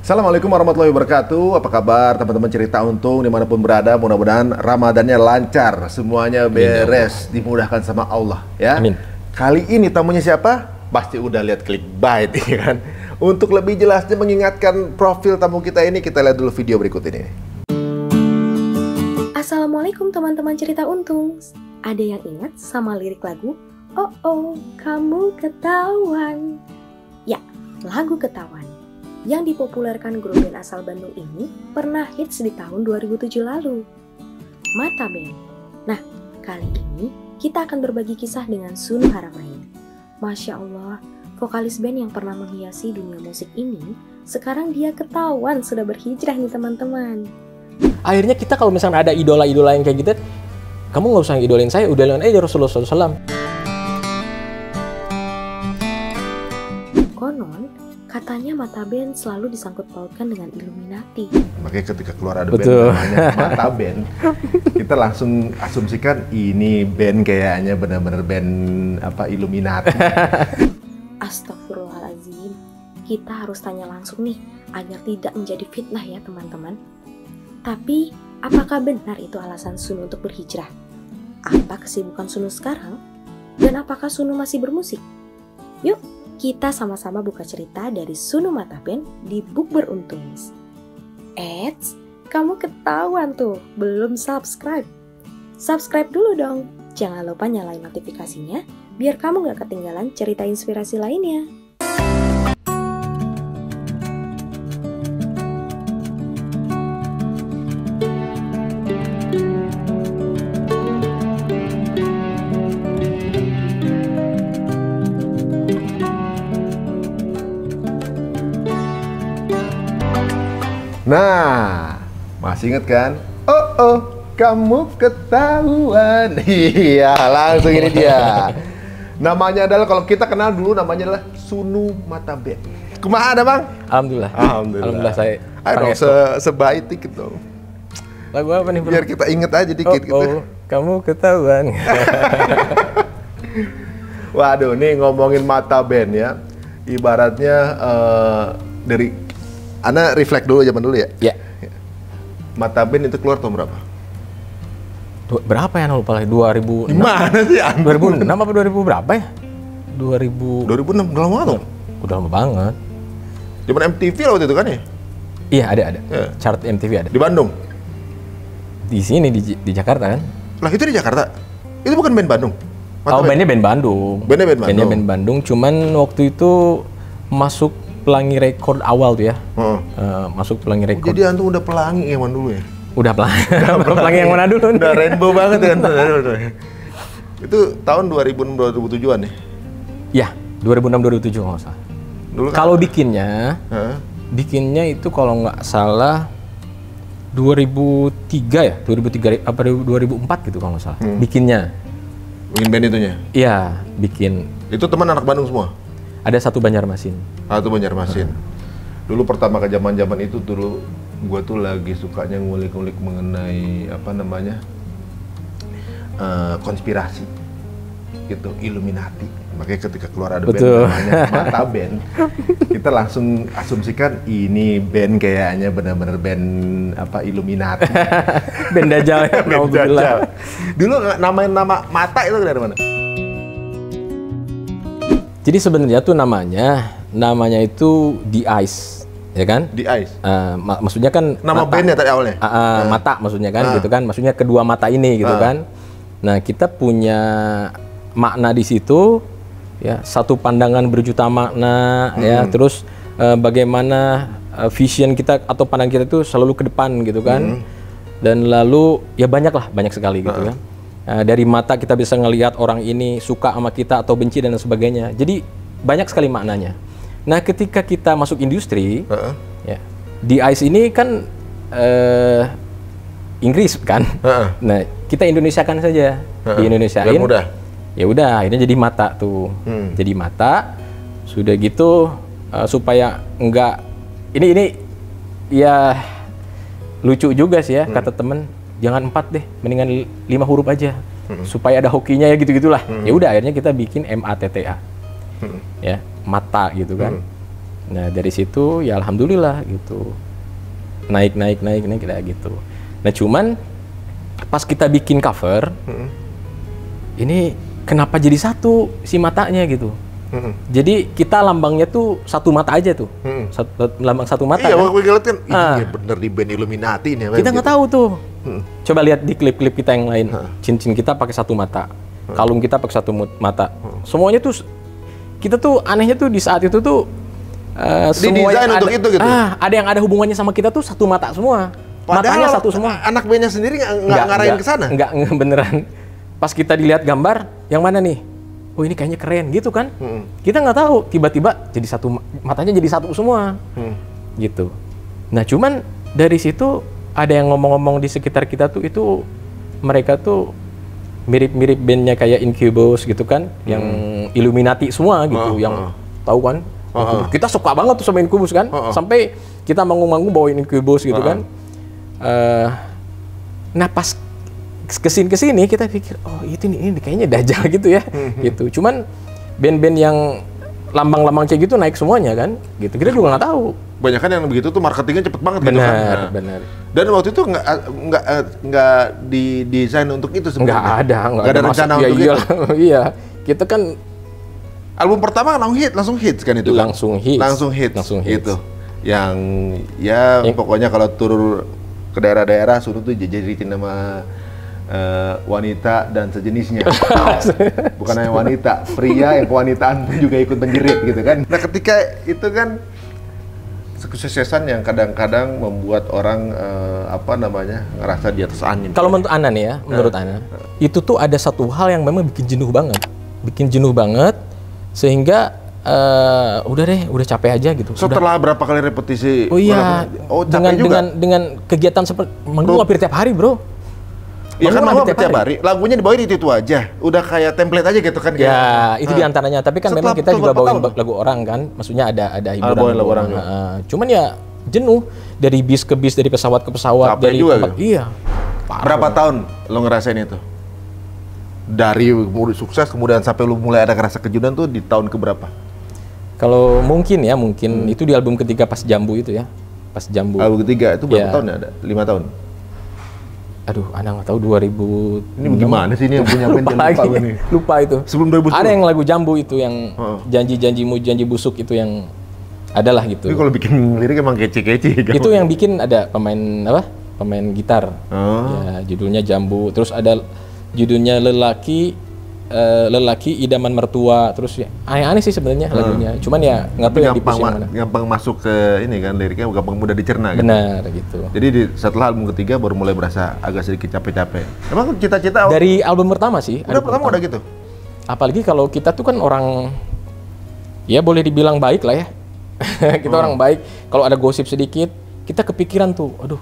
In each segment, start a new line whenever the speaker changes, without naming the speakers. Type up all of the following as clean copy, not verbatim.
Assalamualaikum warahmatullahi wabarakatuh. Apa kabar teman-teman cerita untung dimanapun berada? Mudah-mudahan Ramadannya lancar, semuanya beres, dimudahkan sama Allah ya.
Amin.
Kali ini tamunya siapa? Pasti udah lihat clickbait ya kan. Untuk lebih jelasnya mengingatkan profil tamu kita ini, kita lihat dulu video berikut ini.
Assalamualaikum teman-teman cerita untung. Ada yang ingat sama lirik lagu "Oh oh kamu ketahuan"? Ya, lagu Ketahuan yang dipopulerkan grup band asal Bandung ini pernah hits di tahun 2007 lalu, Mata Band. Nah, kali ini kita akan berbagi kisah dengan Sunu Haramain. Masya Allah, vokalis band yang pernah menghiasi dunia musik ini, sekarang dia ketahuan sudah berhijrah nih teman-teman.
Akhirnya kita kalau misalnya ada idola-idola yang kayak gitu, kamu nggak usah idolain saya, idolain aja Rasulullah SAW.
Konon, katanya Mata Band selalu disangkut pautkan dengan Illuminati.
Makanya ketika keluar ada
Betul.
band namanya Mata Band, kita langsung asumsikan ini band kayaknya benar-benar band apa Illuminati.
Astagfirullahaladzim, kita harus tanya langsung nih agar tidak menjadi fitnah ya teman-teman. Tapi, apakah benar itu alasan Sunu untuk berhijrah? Apa kesibukan Sunu sekarang? Dan apakah Sunu masih bermusik? Yuk, kita sama-sama buka cerita dari Sunu Mata Band di Bukber Untung. Eits, kamu ketahuan tuh, belum subscribe. Subscribe dulu dong. Jangan lupa nyalain notifikasinya, biar kamu gak ketinggalan cerita inspirasi lainnya.
Nah, masih inget kan? Oh oh, kamu ketahuan. Iya, langsung ini dia. Namanya adalah, kalau kita kenal dulu namanya adalah Sunu Mata Band. Kumaha ada bang?
Alhamdulillah. Alhamdulillah saya.
Ayo dong, sebaik dikit dong.
Lagu apa nih bro?
Biar kita inget aja dikit gitu.
Oh, kamu ketahuan.
Waduh, nih ngomongin Mata Band ya. Ibaratnya dari Ana reflect dulu zaman dulu ya?
Ya.
Mata Band itu keluar tahun berapa?
Berapa ya, lupa lagi, 2006.
Gimana sih?
2006 apa 2000 berapa ya?
2006, udah lama tuh.
Udah lama banget.
Zaman MTV lah waktu itu kan ya?
Iya, ada.
Ya.
Chart MTV ada.
Di Bandung?
Di sini, di Jakarta kan?
Lah itu di Jakarta? Itu bukan band Bandung?
Bandnya band Bandung.
Bandnya
band Bandung, cuman waktu itu masuk Pelangi Record awal tuh ya. Masuk Pelangi Record.
Jadi antum udah pelangi yang dulu ya?
Udah pelangi. Pelangi yang mana dulu?
Udah rainbow banget kan? Itu tahun 2006-2007an ya?
Ya, 2006-2007 kalau nggak salah. Kalau bikinnya itu kalau nggak salah 2003 ya? 2003 apa 2004 gitu kalau nggak salah. Bikinnya.
Bikin band itunya?
Iya, bikin.
Itu teman anak Bandung semua?
Ada satu Banjarmasin.
Satu Banjarmasin. Dulu pertama ke zaman-zaman itu dulu gua tuh lagi sukanya ngulik-ngulik mengenai apa namanya konspirasi gitu, Illuminati. Makanya ketika keluar ada band namanya Mata Band, kita langsung asumsikan ini band kayaknya benar-benar band apa Illuminati.
Band Dajjal ya.
Band Dajjal. Dulu nama Mata itu dari mana?
Jadi sebenarnya tuh namanya itu The Eyes, ya kan?
The Eyes.
Maksudnya kan
nama bandnya tadi awalnya.
Mata maksudnya kan, gitu kan? Maksudnya kedua mata ini, gitu kan? Nah, kita punya makna di situ, ya, satu pandangan berjuta makna, ya. Terus bagaimana vision kita atau pandangan kita itu selalu ke depan, gitu kan? Dan lalu ya banyak sekali, gitu kan? Dari mata kita bisa ngelihat orang ini suka sama kita atau benci dan sebagainya. Jadi banyak sekali maknanya. Nah, ketika kita masuk industri, ya, The Eyes ini kan Inggris kan. Nah, kita Indonesiakan saja. Di Indonesiain. Ya udah, akhirnya jadi Mata tuh. Jadi Mata. Sudah gitu supaya enggak ini ya lucu juga sih ya, kata temen. Jangan 4 deh, mendingan 5 huruf aja, supaya ada hokinya ya gitu-gitulah. Ya udah, akhirnya kita bikin MATTA, ya, mata gitu kan. Nah dari situ ya alhamdulillah gitu, naik kayak gitu. Nah cuman pas kita bikin cover, ini kenapa jadi satu si matanya gitu? Jadi kita lambangnya tuh satu mata aja tuh, lambang satu mata.
Iya,
kan?
waktu lihat kan, iya bener di band Illuminati nih.
Kita nggak tahu tuh. Coba lihat di klip-klip kita yang lain, cincin kita pakai satu mata, kalung kita pakai satu mata. Semuanya tuh kita tuh anehnya tuh di saat itu tuh semua
desain untuk itu gitu.
Ada yang ada hubungannya sama kita tuh satu mata semua.
Padahal
matanya satu semua.
Anak bandnya sendiri nggak ngarahin ke sana.
Enggak beneran. Pas kita dilihat gambar, yang mana nih? Oh ini kayaknya keren gitu kan? Kita nggak tahu, tiba-tiba jadi satu, matanya jadi satu semua, gitu. Nah cuman dari situ ada yang ngomong-ngomong di sekitar kita tuh itu mereka tuh mirip-mirip bandnya kayak Incubus gitu kan, yang Illuminati semua gitu, yang tahu kan? Kita suka banget tuh sama Incubus kan, sampai kita manggung-manggung bawain Incubus gitu kan. Nah pas kesini kita pikir oh ini kayaknya Dajjal gitu ya, gitu. Cuman band-band yang lambang-lambang kayak gitu naik semuanya kan, gitu. Kita juga nggak tahu.
Banyak kan yang begitu tuh marketingnya cepet banget gitu kan.
Benar.
Dan waktu itu nggak didesain untuk itu sebenarnya.
Nggak ada
rencana
untuk
itu.
Iya, kita kan
album pertama kan langsung hits kan itu.
Langsung hits.
Gitu. Yang ya pokoknya kalau turun ke daerah-daerah suruh tuh jajaritin nama wanita dan sejenisnya. Bukan hanya wanita, pria yang kewanitaan pun juga ikut menjerit gitu kan. Nah ketika itu kan kesuksesan yang kadang-kadang membuat orang ngerasa di atas angin.
Kalau menurut Ana nih ya, menurut Ana itu tuh ada satu hal yang memang bikin jenuh banget, sehingga udah capek aja gitu.
Setelah berapa kali repetisi?
Oh iya, dengan kegiatan seperti manggung hampir tiap hari bro.
Ya kan manggung tiap hari, lagunya dibawain itu aja, udah kayak template aja gitu kan?
Ya itu diantaranya. Tapi kan memang kita juga bawain lagu orang kan, maksudnya ada hiburan lagu orang. Cuman ya jenuh dari bis ke bis, dari pesawat ke pesawat,
capek
dari
juga,
tempat.
gitu?
Iya.
Berapa tahun lo ngerasain itu? Dari sukses kemudian sampai lo mulai ada ngerasa kejutan tuh di tahun keberapa?
Kalau mungkin itu di album ketiga pas Jambu itu ya, pas Jambu.
Album ketiga itu berapa tahun ya ada? 5 tahun.
Aduh, Ana nggak tahu 2000.
Ini gimana sih ini yang punya band lupa gue nih.
Lupa itu.
Sebelum 2010.
Ada yang lagu Jambu itu yang janji-janjimu janji busuk itu yang adalah gitu.
Ini kalau bikin lirik emang kece-kece.
Itu yang bikin ada pemain gitar. Ya, judulnya Jambu. Terus ada judulnya Lelaki Idaman Mertua. Terus ya aneh-aneh sih sebenarnya lagunya. Cuman ya nggak tahu yang dipusing mana.
Gampang masuk ke ini kan liriknya, gampang mudah dicerna.
Benar gitu.
Jadi setelah album ketiga baru mulai berasa agak sedikit capek-capek. Emang cita-cita
dari album pertama sih.
Udah gitu.
Apalagi kalau kita tuh kan orang ya boleh dibilang baik lah ya. Kita orang baik. Kalau ada gosip sedikit, kita kepikiran tuh, aduh,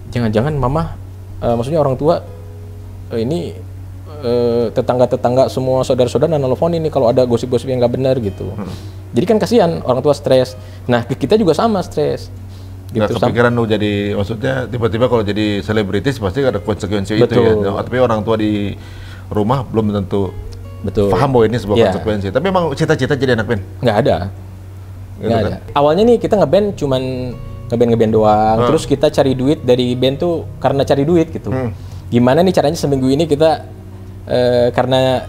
jangan-jangan mama, maksudnya orang tua ini tetangga-tetangga semua saudara-saudara nelfon ini kalau ada gosip-gosip yang nggak benar gitu. Jadi kan kasihan orang tua stres. Nah kita juga sama stres. Gitu.
Nggak kepikiran lo jadi, maksudnya tiba-tiba kalau jadi selebritis pasti ada konsekuensi itu ya. Tapi orang tua di rumah belum tentu paham bahwa ini sebuah konsekuensi. Tapi emang cita-cita jadi anak band?
Nggak ada.
Gitu kan?
Ada. Awalnya nih kita ngeband cuman ngeband doang. Terus kita cari duit dari band tuh karena cari duit gitu. Gimana nih caranya seminggu ini kita karena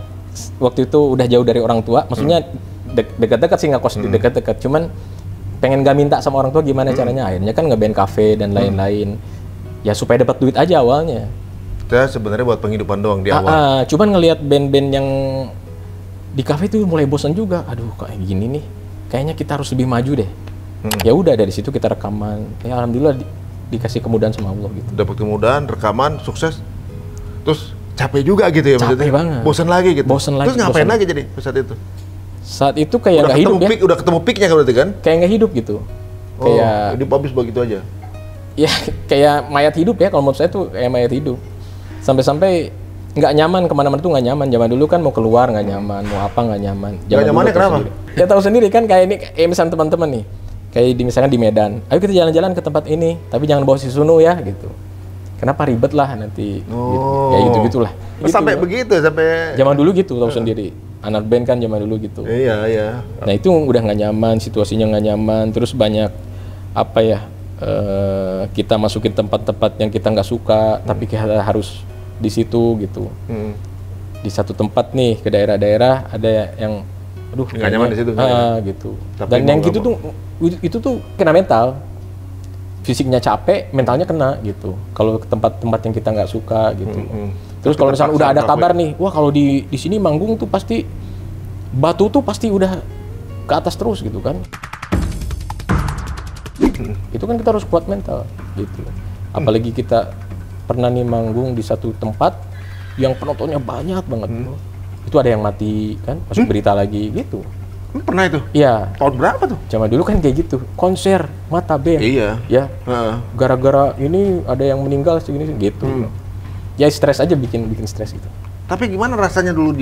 waktu itu udah jauh dari orang tua, maksudnya dekat-dekat sih ngekos di dekat-dekat, cuman pengen gak minta sama orang tua gimana caranya, akhirnya kan ngeband kafe dan lain-lain, ya supaya dapat duit aja awalnya.
Kita sebenarnya buat penghidupan doang di awal.
Cuman ngelihat band-band yang di kafe itu mulai bosan juga, aduh kayak gini nih, kayaknya kita harus lebih maju deh. Ya udah dari situ kita rekaman, ya alhamdulillah dikasih kemudahan sama Allah gitu.
Dapat kemudahan, rekaman, sukses, terus capek juga gitu ya maksudnya.
Capek banget.
Bosan lagi gitu.
Terus
ngapain lagi jadi saat itu?
Saat itu kayak nggak hidup ya.
Udah ketemu peaknya kan berarti kan?
Kayak nggak hidup gitu. Kayak
hidup habis begitu aja.
Ya kayak mayat hidup ya, kalau menurut saya tuh kayak mayat hidup. Sampai-sampai nggak nyaman kemana-mana tuh nggak nyaman. Zaman dulu kan mau keluar nggak nyaman, mau apa nggak nyaman.
Nggak nyamannya kenapa?
Ya tahu sendiri kan kayak ini, misalnya teman-teman nih, kayak misalkan di Medan, ayo kita jalan-jalan ke tempat ini, tapi jangan bawa si Sunu ya gitu. kenapa ribet lah nanti, gitu.
Oh.
Ya gitu-gitulah. Gitu.
Sampai begitu, sampai...
Zaman dulu gitu, tahu sendiri. Anak band kan zaman dulu gitu.
Iya, iya.
Nah itu udah nggak nyaman, situasinya nggak nyaman, terus banyak apa ya, kita masukin tempat-tempat yang kita nggak suka, tapi kita harus di situ gitu. Di satu tempat nih ke daerah-daerah ada yang, aduh
nggak nyaman di situ.
Gitu.
Tapi
Dan yang gitu tuh, itu tuh kena mental, fisiknya capek, mentalnya kena gitu. Kalau ke tempat-tempat yang kita nggak suka gitu. Terus kalau misalnya udah ada kabar nih, wah kalau di sini manggung tuh pasti batu tuh pasti udah ke atas terus gitu kan. Itu kan kita harus kuat mental gitu. Apalagi kita pernah nih manggung di satu tempat yang penontonnya banyak banget. Itu ada yang mati kan, masuk berita lagi gitu.
Pernah itu?
Iya.
Tahun berapa tuh?
Zaman dulu kan kayak gitu, konser Mata Band.
Iya.
Ya. Gara-gara ini ada yang meninggal segini gitu. Ya stres aja, bikin stres gitu.
Tapi gimana rasanya dulu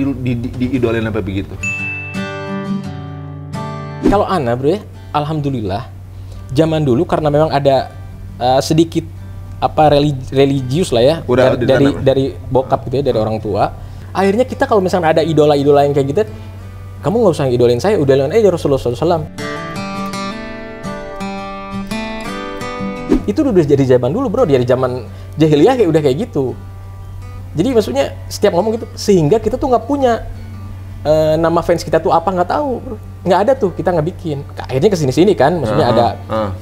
diidolain sampai begitu?
Kalau Ana bro ya, alhamdulillah zaman dulu karena memang ada sedikit apa religius lah ya,
udah
dari bokap gitu ya, dari orang tua. Akhirnya kita kalau misalnya ada idola-idola yang kayak gitu, kamu nggak usah idolain saya, idolain aja Rasulullah SAW. Itu udah jadi zaman dulu bro, dari zaman jahiliyah kayak udah kayak gitu. Jadi maksudnya setiap ngomong gitu, sehingga kita tuh nggak punya nama fans kita tuh apa, nggak tahu bro. Nggak ada tuh, kita nggak bikin. Akhirnya kesini-sini kan, maksudnya ada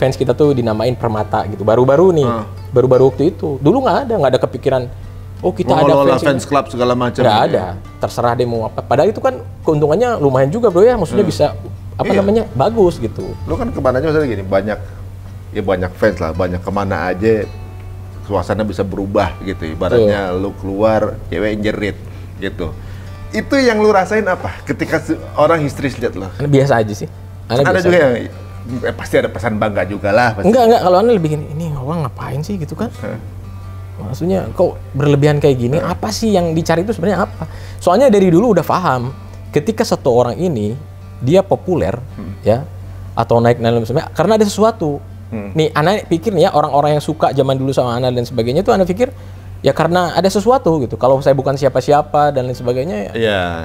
fans kita tuh dinamain Permata gitu. Baru-baru nih, baru-baru waktu itu. Dulu nggak ada kepikiran, oh kita ada
fans club segala macam.
Nggak ada, terserah deh mau apa. Padahal itu kan keuntungannya lumayan juga bro ya, maksudnya bisa apa namanya, bagus gitu.
Lu kan kemananya misalnya gini, banyak fans lah, banyak kemana aja suasana bisa berubah gitu. Ibaratnya lu keluar, cewek jerit gitu. Itu yang lu rasain apa ketika orang histeris lihat lo?
Biasa aja sih.
Ada juga yang pasti ada pesan bangga juga lah. Pasti.
Enggak, kalau Anda lebih gini, ini orang ngapain sih gitu kan? Maksudnya kok berlebihan kayak gini, apa sih yang dicari itu sebenarnya apa? Soalnya dari dulu udah paham, ketika satu orang ini, dia populer, ya, atau naik sebenarnya karena ada sesuatu. Nih, Ana pikir nih ya, orang-orang yang suka zaman dulu sama Ana dan sebagainya itu Ana pikir, ya karena ada sesuatu gitu. Kalau saya bukan siapa-siapa dan lain sebagainya,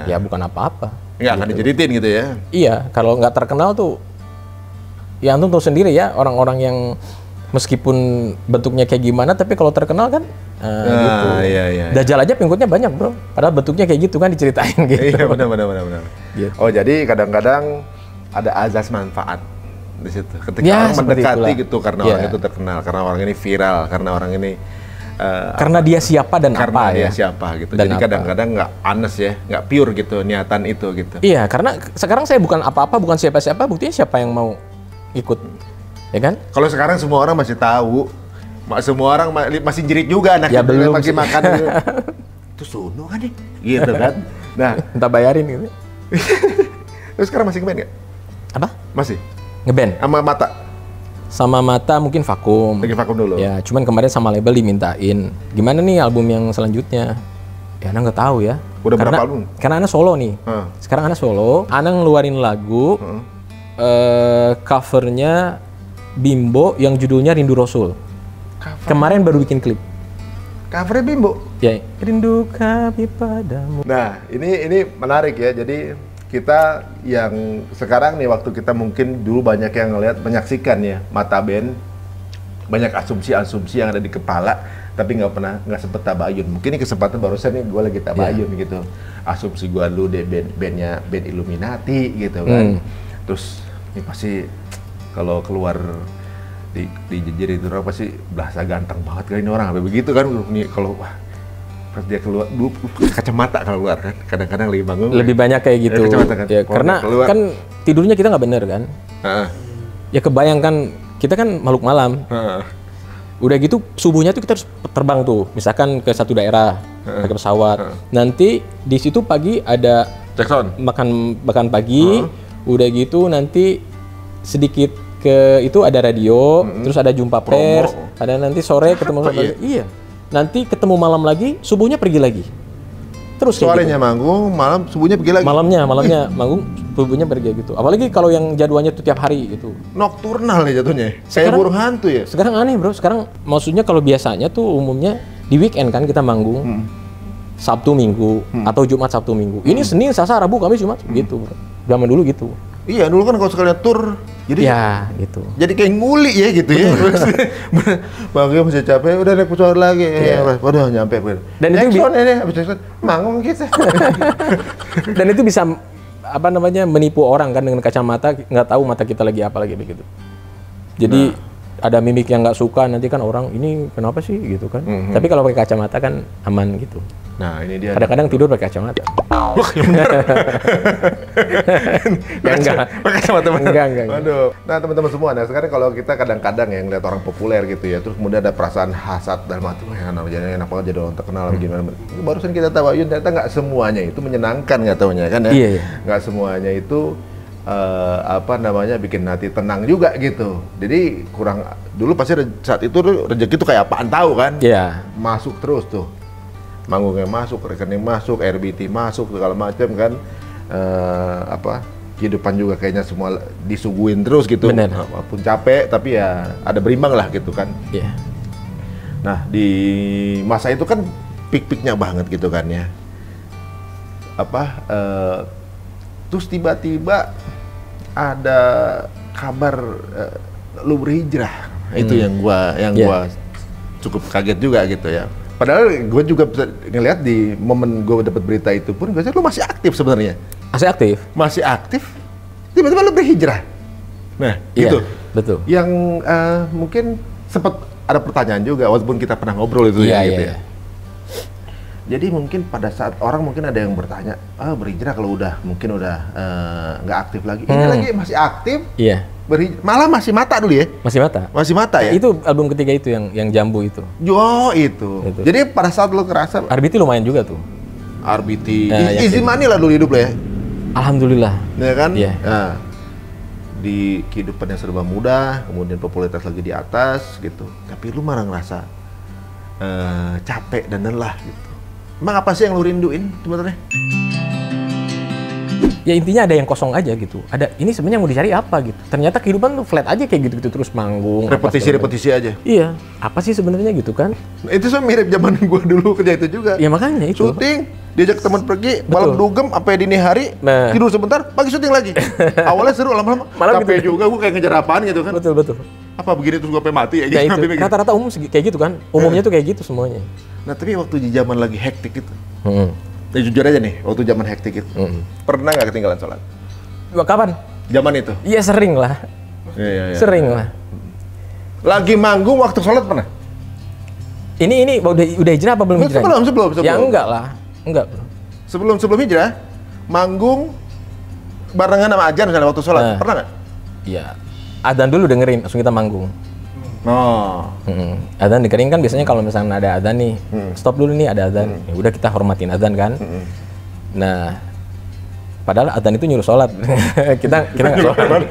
ya bukan apa-apa.
Nggak akan dijeritin gitu ya? Iya,
kalau nggak terkenal tuh, ya antum tahu sendiri ya, orang-orang yang meskipun bentuknya kayak gimana, tapi kalau terkenal kan, gitu.
Iya.
Dajjal aja pengikutnya banyak bro, padahal bentuknya kayak gitu kan diceritain gitu.
Iya benar.
Gitu.
Oh jadi kadang-kadang ada azas manfaat di situ. Ketika
ya,
orang mendekati
itulah.
gitu karena orang itu terkenal, karena orang ini viral, karena orang ini
karena dia siapa dan
karena
apa
dia
ya.
siapa gitu.
Dan
jadi kadang-kadang nggak honest ya, nggak pure gitu niatan itu gitu.
Iya, karena sekarang saya bukan apa-apa, bukan siapa-siapa, buktinya siapa yang mau ikut, ya kan?
Kalau sekarang semua orang masih tahu, semua orang masih jerit juga anak
ya, belum
masih makan gitu. Itu Suno kan nih, gitu kan? Nah,
entah bayarin gitu.
Terus sekarang masih ngeband nggak?
Apa?
Masih?
Ngeband?
Sama Mata?
Sama Mata mungkin vakum.
Lagi vakum dulu?
Ya, cuman kemarin sama label dimintain. Gimana nih album yang selanjutnya? Ya, Ana nggak tahu ya.
Udah berapa album?
Karena Ana solo nih. Sekarang Ana solo. Ana ngeluarin lagu, covernya Bimbo yang judulnya Rindu Rasul. Kemarin baru bikin klip.
Covernya Bimbo?
Ya, Rindu kami padamu.
Nah, ini menarik ya. Jadi kita yang sekarang nih, waktu kita mungkin dulu banyak yang ngelihat, menyaksikan ya Mata Band, banyak asumsi-asumsi yang ada di kepala, tapi nggak sempet tabayun. Mungkin ini kesempatan barusan nih gue lagi tabayun gitu. Asumsi gue dulu deh band Illuminati gitu kan. Terus ini pasti kalau keluar di jejer itu orang pasti bahasa ganteng banget kali ini orang, apa begitu kan? Nih kalau wah, pas dia keluar dulu kacamata kalau keluar kan, kadang-kadang lagi bangun
lebih banyak kayak gitu kan? Ya, karena kan tidurnya kita nggak bener kan. Ya kebayangkan kita kan makhluk malam. Udah gitu subuhnya tuh kita harus terbang tuh, misalkan ke satu daerah pakai pesawat. Nanti di situ pagi ada
Jackson
makan pagi. Udah gitu nanti sedikit ke itu ada radio, terus ada jumpa pers, ada nanti sore ketemu sama iya. Nanti ketemu malam lagi, subuhnya pergi lagi. terus kayak
Sorenya manggung, malam subuhnya pergi lagi.
Malamnya manggung, subuhnya pergi gitu. Apalagi kalau yang jadwalnya tuh tiap hari gitu.
Nocturnal nih jatuhnya. Kayak
Sekarang-
burung hantu ya.
Sekarang aneh bro, sekarang maksudnya kalau biasanya tuh umumnya di weekend kan kita manggung, Sabtu Minggu atau Jumat Sabtu Minggu. Ini Senin, Selasa, Rabu, Kamis, Jumat gitu bro. Zaman dulu gitu.
Iya, dulu kan kalau sekalian tur, jadi
Ya gitu.
jadi kayak nguli ya gitu ya. Bangga masih capek, udah naik pesawat lagi. Waduh, nyampe.
Dan itu
Jackson ini habis Jackson manggung gitu.
Dan itu bisa apa namanya menipu orang kan dengan kacamata, nggak tahu mata kita lagi apa lagi begitu. Jadi ada mimik yang nggak suka, nanti kan orang ini kenapa sih gitu kan. Tapi kalau pakai kacamata kan aman gitu.
Nah, ini dia.
Kadang-kadang tidur pakai kacamata.
Wah, yang bener.
Enggak.
Pakai teman-teman.
Enggak.
Waduh. Nah, teman-teman semua, nah sekarang kalau kita kadang-kadang ya ngeliat orang populer gitu ya, terus kemudian ada perasaan hasad dalam hati, wah yang namanya enak banget jadi orang terkenal gimana. Barusan kita tahu, Ayun, ternyata nggak semuanya itu menyenangkan nggak taunya kan ya.
Iya.
Nggak semuanya itu apa namanya bikin hati tenang juga gitu. Jadi kurang dulu pasti saat itu rezeki tuh kayak apaan tahu kan?
Iya.
Masuk terus tuh. Manggungnya masuk, rekening masuk, RBT masuk segala macam kan. Apa kehidupan juga kayaknya semua disuguhin terus gitu.
Bener.
Walaupun capek tapi ya ada berimbang lah gitu kan.
Iya.
Nah, di masa itu kan pik-piknya banget gitu kan ya. Apa terus tiba-tiba ada kabar lu berhijrah. Itu yang gua cukup kaget juga gitu ya. Padahal gue juga bisa ngelihat di momen gue dapat berita itu pun, gue lu masih aktif sebenarnya.
Masih aktif?
Masih aktif. Tiba-tiba lu berhijrah. Nah,
Iya,
gitu.
betul.
Yang mungkin sempat ada pertanyaan juga, walaupun kita pernah ngobrol itu
Iya,
ya, gitu
iya.
ya. Jadi mungkin pada saat orang mungkin ada yang bertanya, berhijrah kalau udah mungkin udah nggak aktif lagi. Ini lagi masih aktif,
Iya.
malah masih mata dulu ya.
Masih mata.
Masih mata ya.
Itu album ketiga itu yang Jambu itu.
Itu.
Itu.
Jadi pada saat lu kerasa
RBT lumayan juga tuh.
RBT,
Nah,
easy money lah dulu hidup lo ya.
Alhamdulillah.
Ya kan?
Iya.
Nah, di kehidupan yang serba mudah, kemudian popularitas lagi di atas gitu. Tapi lu malah ngerasa capek dan lelah gitu. Emang apa sih yang lu rinduin sebenarnya?
Ya intinya ada yang kosong aja gitu. Ada ini sebenarnya mau dicari apa gitu. Ternyata kehidupan tuh flat aja kayak gitu-gitu terus manggung. apa segala macam.
Repetisi aja.
Iya. Apa sih sebenarnya gitu kan?
Nah, itu sama mirip zaman gua dulu kerja itu juga.
Ya makanya itu.
Syuting, diajak teman pergi, malam dugem sampai dini hari,
Nah.
tidur sebentar, pagi syuting lagi. Awalnya seru, lama-lama
Malam
capek
gitu.
juga, gua kayak ngejar apaan gitu kan.
Betul.
Apa begini terus gua sampai mati ya gitu.
Ya itu.
Sampai begitu.
Rata-rata umum kayak gitu kan. Umumnya tuh kayak gitu semuanya.
Nah, tapi waktu di zaman lagi hektik itu,
Hmm.
ya jujur aja nih, waktu zaman hektik itu, pernah nggak ketinggalan sholat?
Kapan?
Zaman itu?
Iya sering lah.
Iya.
Sering lah.
Lagi manggung waktu sholat pernah?
Ini udah hijrah apa belum hijrah?
Sebelum.
Ya enggak lah. Enggak, bro.
Sebelum hijrah, manggung barengan sama ajan misalnya waktu sholat,
Nah.
pernah nggak?
Iya. Adzan dulu dengerin, langsung kita manggung.
Oh.
Adzan dengerin kan biasanya kalau misalnya ada adzan nih, stop dulu nih ada adzan. Ya udah kita hormatin adzan kan. Nah, padahal adzan itu nyuruh sholat. kita nggak sholat.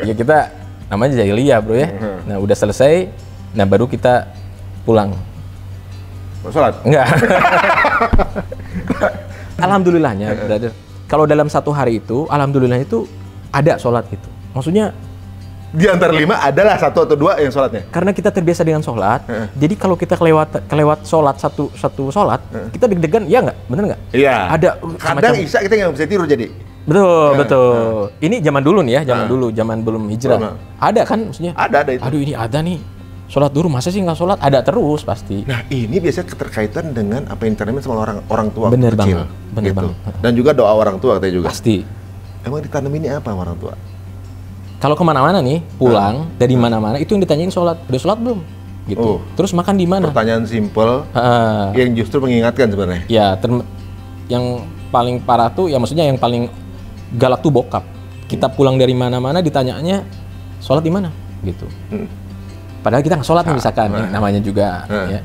Ya kita namanya jahiliyah bro ya. Nah udah selesai, nah baru kita pulang.
Sholat?
Enggak. Alhamdulillahnya, brother. Kalau dalam satu hari itu, alhamdulillah itu ada sholat gitu. Maksudnya
Di antara 5 adalah 1 atau 2 yang sholatnya?
karena kita terbiasa dengan sholat, jadi kalau kita kelewat sholat satu sholat, kita deg-degan, ya nggak? Bener nggak?
Iya.
Ada
Kadang
macam-
isya kita nggak bisa tidur jadi.
Betul. Ini zaman dulu nih ya, zaman belum hijrah.
Belum.
Ada kan maksudnya?
Ada itu.
Aduh ini ada nih. Sholat dulu masa sih nggak sholat? Ada terus pasti.
Nah, ini biasanya keterkaitan dengan apa yang ditanami sama orang tua
Bener
kecil.
banget, bener banget.
Dan juga doa orang tua katanya juga.
Pasti.
Emang ditanam ini apa sama orang tua?
Kalau kemana-mana nih, pulang dari mana-mana itu yang ditanyain sholat. Udah sholat belum? Gitu.
Oh.
Terus makan di mana?
Pertanyaan simpel yang justru mengingatkan sebenarnya.
Ya, yang paling parah tuh, ya maksudnya yang paling galak tuh bokap. Kita pulang dari mana-mana ditanyanya sholat di mana? Gitu. Padahal kita nggak sholat nih misalkan, namanya juga ya.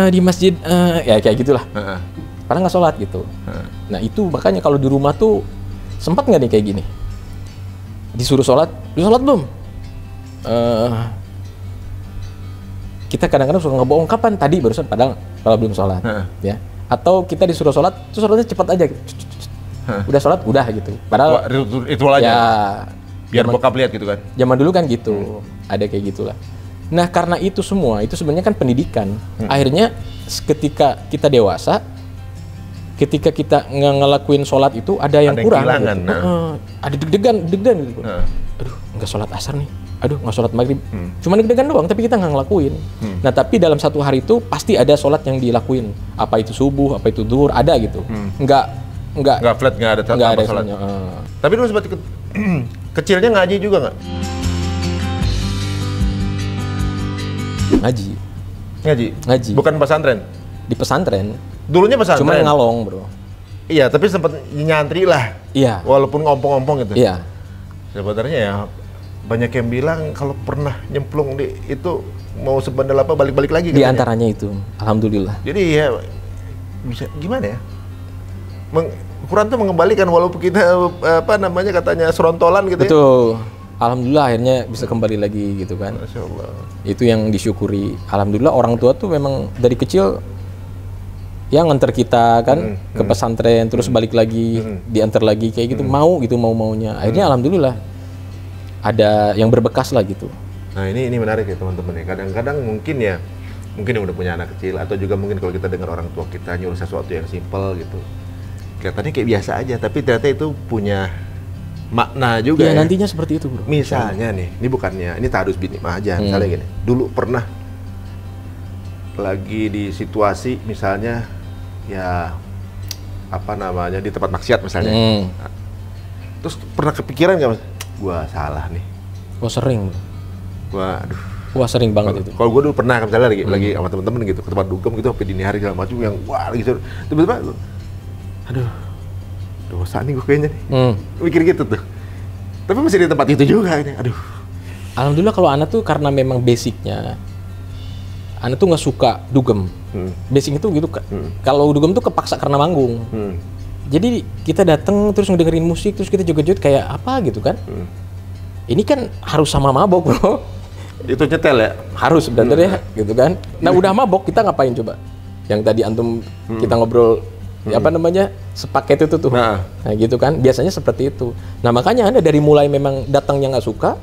Di masjid, ya kayak gitulah. Padahal nggak sholat gitu. Nah itu makanya kalau di rumah tuh sempat nggak nih kayak gini? Disuruh sholat, lu sholat belum? Kita kadang-kadang suka ngebohong, kapan? Tadi barusan, padahal belum sholat. Ya. Atau kita disuruh sholat, terus sholatnya cepat aja gitu. Udah sholat, udah gitu. Padahal
Ritual aja.
ya
Biar bokap lihat gitu kan.
zaman dulu kan gitu, ada kayak gitulah. Nah karena itu semua, itu sebenarnya kan pendidikan. Akhirnya ketika kita dewasa, ketika kita ngelakuin sholat itu ada yang kurang.
kehilangan,
Gitu. Ada deg-degan gitu. Aduh, nggak sholat asar nih. Aduh, nggak sholat maghrib. Cuma deg-degan doang, tapi kita nggak ngelakuin. Nah tapi dalam satu hari itu pasti ada sholat yang dilakuin. Apa itu subuh, apa itu duhur, ada gitu. Nggak
Nggak flat, nggak ada
nggak ada
sholat.
semuanya.
Tapi dulu sempat kecilnya ngaji juga nggak? Ngaji. Bukan pesantren.
Di pesantren.
Dulunya pesantren.
Cuma ngalong bro.
Iya, tapi sempat nyantri lah.
Iya.
Walaupun ngompong-ngompong gitu.
Iya.
Sebenarnya ya banyak yang bilang kalau pernah nyemplung di itu mau sebandel apa balik-balik lagi.
Di
katanya.
antaranya itu, alhamdulillah.
Jadi ya bisa gimana ya? Quran tuh mengembalikan walaupun kita katanya serontolan gitu ya.
Betul. Alhamdulillah akhirnya bisa kembali lagi gitu kan.
Masya Allah.
Itu yang disyukuri. Alhamdulillah orang tua tuh memang dari kecil yang nganter kita kan ke pesantren terus balik lagi diantar lagi kayak gitu mau-maunya. Akhirnya alhamdulillah ada yang berbekas lah gitu.
Nah ini menarik ya teman-teman ya. Kadang-kadang mungkin yang udah punya anak kecil atau juga mungkin kalau kita dengar orang tua kita nyuruh sesuatu yang simpel gitu. Kelihatannya kayak biasa aja tapi ternyata itu punya makna juga
Ya
ya.
nantinya seperti itu bro.
Misalnya nih, ini tadarus bin nikmah aja. Misalnya gini, dulu pernah lagi di situasi misalnya ya di tempat maksiat misalnya. Terus pernah kepikiran nggak mas? Gua salah nih.
Wah sering. Wah sering banget itu.
Kalau gue dulu pernah misalnya lagi sama temen-temen gitu ke tempat dugem gitu sampai dini hari segala macam yang wah gitu. Tiba-tiba aduh dosa nih gue kayaknya nih. Mikir gitu tuh. Tapi masih di tempat itu juga ini. Aduh.
Alhamdulillah kalau anak tuh karena memang basicnya anak tuh nggak suka dugem. Basicnya tuh gitu. Kalau dugem tuh kepaksa karena manggung. Jadi kita datang terus ngedengerin musik terus kita joget-joget kayak apa gitu kan. Ini kan harus sama mabok bro.
Itu nyetel ya?
Harus sebenarnya gitu kan. Nah udah mabok kita ngapain coba? Yang tadi antum kita ngobrol sepaket itu tuh. Nah gitu kan, biasanya seperti itu. Nah makanya Anda dari mulai memang datangnya nggak suka,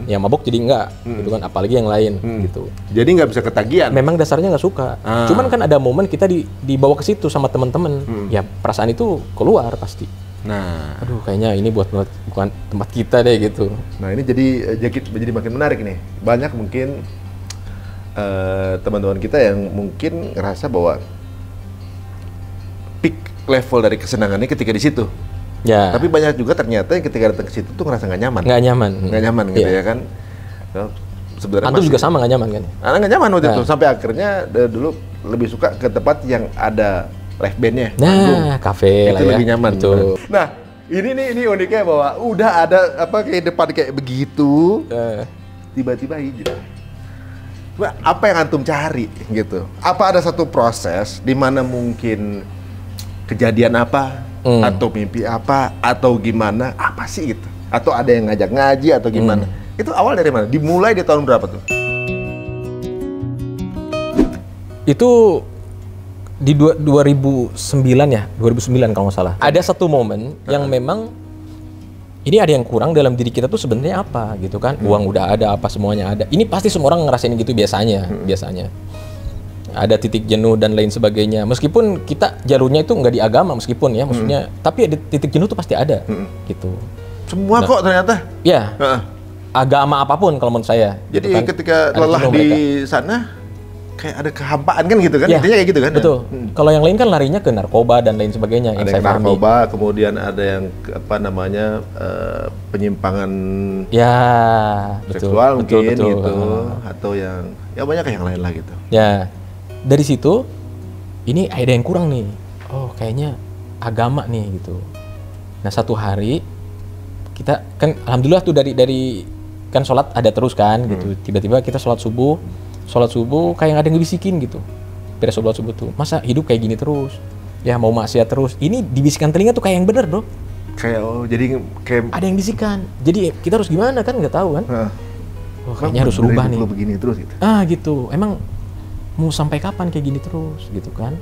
ya mabok jadi nggak, gitu kan. Apalagi yang lain, gitu.
Jadi nggak bisa ketagihan?
Memang dasarnya nggak suka. Cuman kan ada momen kita dibawa ke situ sama teman-teman, ya perasaan itu keluar pasti.
Nah,
aduh kayaknya ini bukan tempat kita deh gitu.
Nah ini jadi makin menarik nih. Banyak mungkin teman-teman kita yang mungkin ngerasa bahwa peak level dari kesenangannya ketika di situ.
Ya.
Tapi banyak juga ternyata yang ketika datang ke situ tuh ngerasa nggak nyaman. Nggak nyaman gitu ya kan. Sebenarnya
Antum juga sama nggak nyaman kan?
Anak nggak nyaman waktu itu. Sampai akhirnya dulu lebih suka ke tempat yang ada live bandnya.
Nah, kafe lah ya.
Itu lebih nyaman.
Betul.
Nah, ini uniknya bahwa udah ada kayak depan kayak begitu, tiba-tiba hijrah. Apa yang antum cari gitu? Apa ada satu proses di mana mungkin kejadian apa atau mimpi apa atau gimana? Apa sih gitu? Atau ada yang ngajak ngaji atau gimana? Itu awal dari mana? Dimulai di tahun berapa tuh?
Itu di 2009 ya, 2009 kalau nggak salah. Ada satu momen yang memang ini ada yang kurang dalam diri kita tuh sebenarnya apa gitu kan. Uang udah ada, apa semuanya ada. Ini pasti semua orang ngerasain gitu biasanya. Ada titik jenuh dan lain sebagainya. Meskipun kita jalurnya itu nggak di agama meskipun ya, maksudnya. Tapi ada titik jenuh tuh pasti ada gitu.
Semua kok ternyata.
Ya. Agama apapun kalau menurut saya.
Jadi
gitu kan,
ketika lelah di sana kayak ada kehampaan kan gitu kan,
ya,
intinya kayak gitu kan.
Betul. Kalau yang lain kan larinya ke narkoba dan lain sebagainya.
Ada yang narkoba, kemudian ada yang penyimpangan seksual mungkin gitu, atau yang banyak yang lain lah gitu.
Ya, dari situ ini ada yang kurang nih. Oh kayaknya agama nih gitu. Nah satu hari kita kan alhamdulillah tuh dari kan sholat ada terus kan gitu. Tiba-tiba kita sholat subuh kayak ada yang ngebisikin gitu. Beres sholat subuh tuh, masa hidup kayak gini terus? Ya mau maksiat terus. Ini dibisikkan telinga tuh kayak yang bener bro.
Kayak jadi kayak
ada yang bisikan. Jadi kita harus gimana kan nggak tahu kan? Oh, kayaknya harus rubah nih.
Begini terus gitu.
Gitu. Emang mau sampai kapan kayak gini terus gitu kan?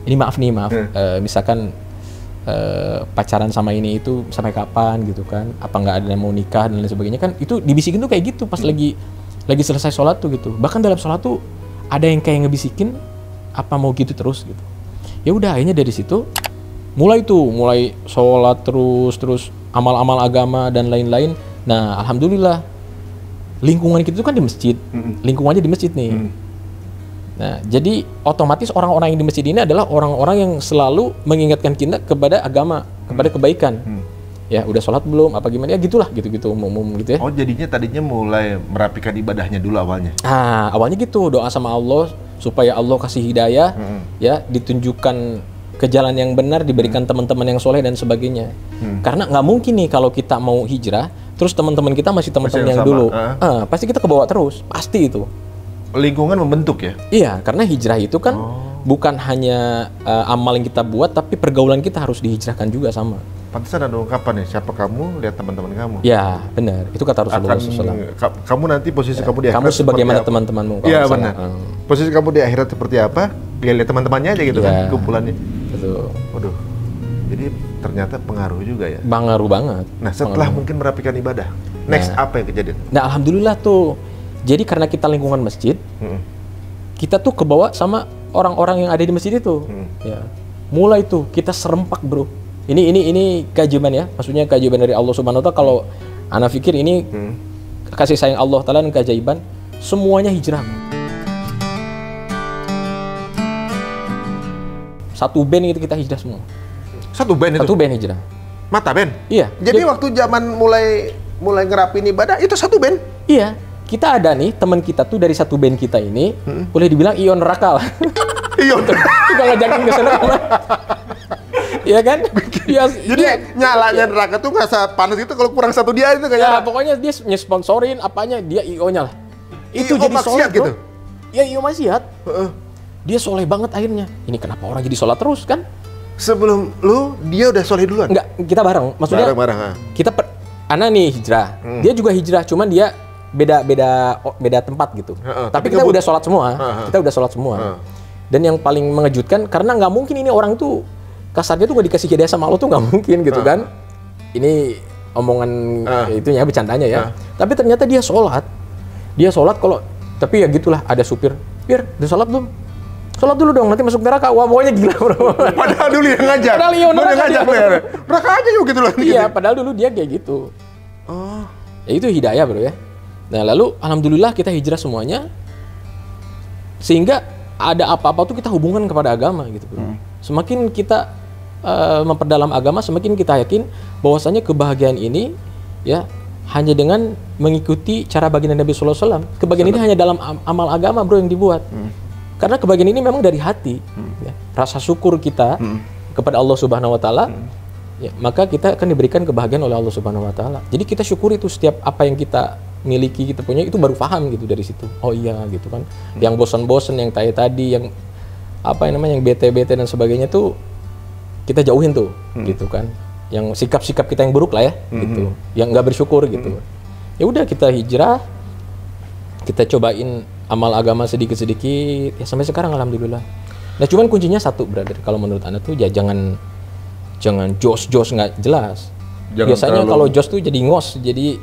ini maaf nih, maaf. Misalkan pacaran sama ini itu sampai kapan gitu kan? Apa nggak ada yang mau nikah dan lain sebagainya kan? Itu dibisikin tuh kayak gitu pas lagi selesai sholat tuh gitu. Bahkan dalam sholat tuh ada yang kayak ngebisikin apa mau gitu terus gitu. Ya udah akhirnya dari situ mulai sholat terus amal-amal agama dan lain-lain. Nah alhamdulillah lingkungan kita itu kan di masjid, lingkungannya di masjid nih. Nah, jadi otomatis orang-orang yang di masjid ini adalah orang-orang yang selalu mengingatkan kita kepada agama, kepada kebaikan. Ya, udah sholat belum? Apa gimana? Ya gitulah, gitu-gitu umum gitu ya.
Oh, jadinya tadinya mulai merapikan ibadahnya dulu awalnya.
Ah, awalnya gitu, doa sama Allah supaya Allah kasih hidayah, ya, ditunjukkan ke jalan yang benar, diberikan teman-teman yang soleh dan sebagainya. Karena nggak mungkin nih kalau kita mau hijrah, terus teman-teman kita masih teman-teman yang dulu, pasti kita kebawa terus, pasti itu.
Lingkungan membentuk ya?
Iya, karena hijrah itu kan bukan hanya amal yang kita buat, tapi pergaulan kita harus dihijrahkan juga sama.
Pantesan ada ungkapan nih, siapa kamu, lihat teman-teman kamu.
Ya, benar. Itu kata Rasulullah SAW.
Kamu nanti posisi kamu di akhirat
kamu sebagaimana teman-temanmu.
Iya, benar. Posisi kamu di akhirat seperti apa, lihat teman-temannya aja gitu kan, kumpulannya.
Betul.
Waduh, jadi ternyata pengaruh juga ya?
Pengaruh banget.
Nah, setelah mungkin merapikan ibadah, next apa yang kejadian?
Nah, alhamdulillah tuh. Jadi karena kita lingkungan masjid, kita tuh kebawa sama orang-orang yang ada di masjid itu. Ya. Mulai tuh kita serempak, bro. Ini keajaiban ya, maksudnya keajaiban dari Allah Subhanahu Wa Taala. Kalau ana pikir ini kasih sayang Allah Taala dan keajaiban, semuanya hijrah. Satu band itu kita hijrah semua.
Satu band itu?
Satu band hijrah.
Mata band?
Iya.
Jadi waktu zaman mulai ngerapin ibadah itu satu band?
Iya. Kita ada nih teman kita tuh dari satu band kita ini, boleh dibilang ion neraka lah.
Ion.
Suka ngajakin ke sana. Iya kan?
Jadi nyalanya neraka tuh nggak panas gitu kalau kurang satu dia itu kayak.
Ya pokoknya dia sponsorin apanya dia io-nya lah. Itu jadi
maksiat gitu.
Ya io maksiat. Dia soleh banget akhirnya. Ini kenapa orang jadi sholat terus kan?
Sebelum lu dia udah soleh duluan?
Enggak, kita bareng. Maksudnya
bareng.
Kita Ana nih hijrah. Dia juga hijrah, cuman dia beda tempat gitu. Tapi kita udah sholat semua. Kita udah sholat semua. Dan yang paling mengejutkan karena nggak mungkin ini orang tuh kasarnya tuh gak dikasih hidayah sama Allah tuh nggak mungkin gitu kan. Ini omongan itunya bercandanya ya. Tapi ternyata dia sholat kalau tapi ya gitulah ada supir. Pir, udah sholat belum? Sholat dulu dong, nanti masuk neraka. Wah, pokoknya gila, bro.
Padahal dulu yang ngajak.
Padahal iya neraka.
Neraka aja yuk gitu loh.
Iya, padahal dulu dia kayak gitu. Ya itu hidayah, bro ya. Nah, lalu alhamdulillah kita hijrah semuanya. Sehingga ada apa-apa tuh kita hubungkan kepada agama gitu, bro. Semakin kita memperdalam agama, semakin kita yakin bahwasanya kebahagiaan ini ya hanya dengan mengikuti cara baginda Nabi sallallahu alaihi wasallam. Kebahagiaan ini hanya dalam amal agama, bro, yang dibuat. Karena kebahagiaan ini memang dari hati, ya. Rasa syukur kita kepada Allah Subhanahu Wa Taala, ya, maka kita akan diberikan kebahagiaan oleh Allah Subhanahu Wa Taala. Jadi kita syukuri itu setiap apa yang kita miliki, kita punya itu baru paham gitu dari situ. Oh iya gitu kan. Yang bosan-bosan, yang tadi, yang apa yang namanya, yang bete-bete dan sebagainya tuh kita jauhin tuh, gitu kan. Yang sikap-sikap kita yang buruk lah ya, gitu. Yang nggak bersyukur gitu. Ya udah kita hijrah, kita cobain amal agama sedikit-sedikit, ya sampai sekarang alhamdulillah. Nah cuman kuncinya satu, brother, kalau menurut Anda tuh ya jangan jos-jos nggak jelas. Biasanya kalau jos tuh jadi ngos, jadi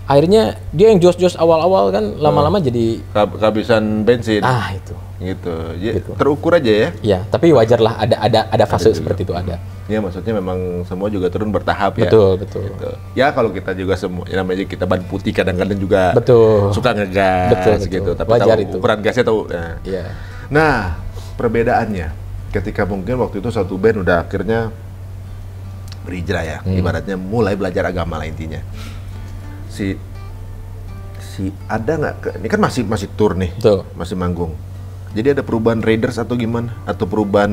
akhirnya dia yang jos-jos awal-awal kan lama-lama jadi
kehabisan bensin.
Itu.
Gitu. Terukur aja ya.
Iya, tapi wajar lah ada fase seperti itu ada.
Ya maksudnya memang semua juga turun bertahap ya.
Betul.
Gitu. Ya kalau kita juga semua, ya namanya kita ban putih kadang-kadang juga suka ngegas.
Betul.
Gitu. Tapi
wajar
tahu
itu.
ukuran gasnya tahu. Nah, perbedaannya ketika mungkin waktu itu satu band udah akhirnya berhijrah ya, ibaratnya mulai belajar agama lah intinya. Si ada nggak? Ini kan masih tour nih, masih manggung. Jadi ada perubahan Raiders atau gimana? Atau perubahan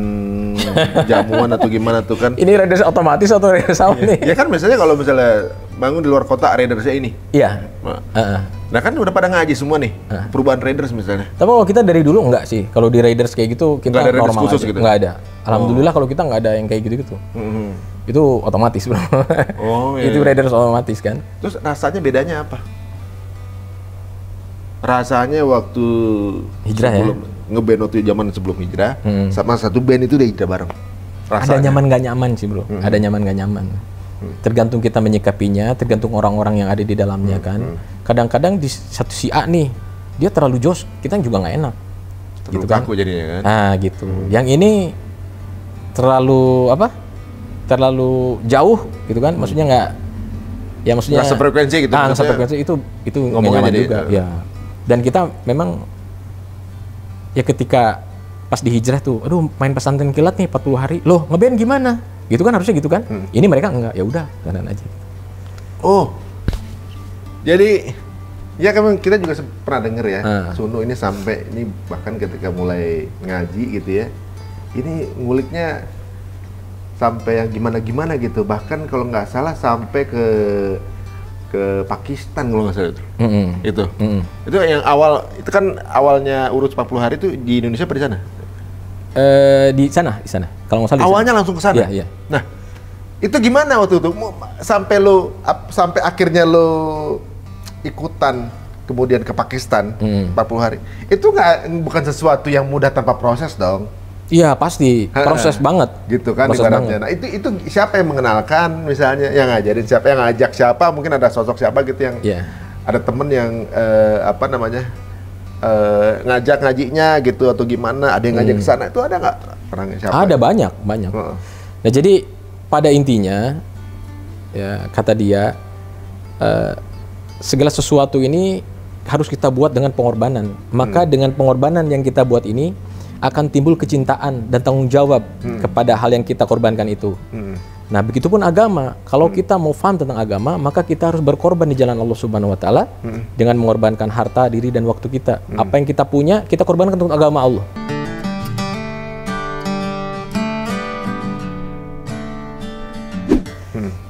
jamuan atau gimana tuh kan?
Ini Raiders otomatis atau Raiders apa nih?
Ya kan misalnya kalau misalnya bangun di luar kota Raidersnya ini.
Iya.
Nah kan udah pada ngaji semua nih, perubahan Raiders misalnya.
Tapi kalau kita dari dulu enggak sih. Kalau di Raiders kayak gitu kita
nggak ada
normal
khusus
aja.
Gitu?
Nggak ada. Alhamdulillah kalau kita nggak ada yang kayak gitu-gitu. Itu otomatis, bro. Itu Raiders otomatis kan.
Terus rasanya bedanya apa? Rasanya waktu
hijrah sebelum,
ngeband waktu zaman sebelum hijrah, sama satu band itu udah hijrah bareng.
Ada nyaman nggak nyaman sih bro, ada nyaman nggak nyaman. Tergantung kita menyikapinya, tergantung orang-orang yang ada di dalamnya kan. Kadang-kadang di satu si A nih, dia terlalu jos, kita juga nggak enak.
Terlalu
gitu kan?
kaku jadinya kan.
Nah gitu. Yang ini terlalu apa? Terlalu jauh gitu kan? Maksudnya nggak, ya maksudnya.
Nggak sefrekuensi gitu.
Nggak sefrekuensi itu nggak nyaman
jadi,
juga. Ya. Dan kita memang ya ketika pas di hijrah tuh, aduh main pesantren kilat nih 40 hari, loh ngeband gimana? Gitu kan harusnya gitu kan? Ini mereka enggak, ya udah jalan aja.
Oh, jadi ya kan kita juga pernah denger ya, Sunu ini sampai ini bahkan ketika mulai ngaji gitu ya, ini nguliknya sampai yang gimana-gimana gitu, bahkan kalau nggak salah sampai ke Pakistan kalau nggak salah itu. Itu yang awal, itu kan awalnya urus 40 hari itu di Indonesia apa di sana?
Di sana. Kalau nggak salah.
Awalnya langsung ke sana.
Iya.
Nah, itu gimana waktu itu? Sampai akhirnya lo ikutan kemudian ke Pakistan 40 hari. Itu bukan sesuatu yang mudah tanpa proses dong.
Iya pasti, proses banget.
Gitu kan
proses
ibaratnya.
Banget.
Nah itu siapa yang mengenalkan misalnya, yang ngajarin siapa, yang ngajak siapa, mungkin ada sosok siapa gitu yang ada temen yang ngajak ngajinya gitu atau gimana, ada yang ngajak ke sana, itu ada nggak orangnya siapa?
Ada banyak. Nah jadi pada intinya ya kata dia segala sesuatu ini harus kita buat dengan pengorbanan. Maka dengan pengorbanan yang kita buat ini akan timbul kecintaan dan tanggung jawab kepada hal yang kita korbankan itu. Nah, begitupun agama. Kalau kita mau paham tentang agama, maka kita harus berkorban di jalan Allah Subhanahu wa taala dengan mengorbankan harta, diri dan waktu kita. Apa yang kita punya, kita korbankan untuk agama Allah.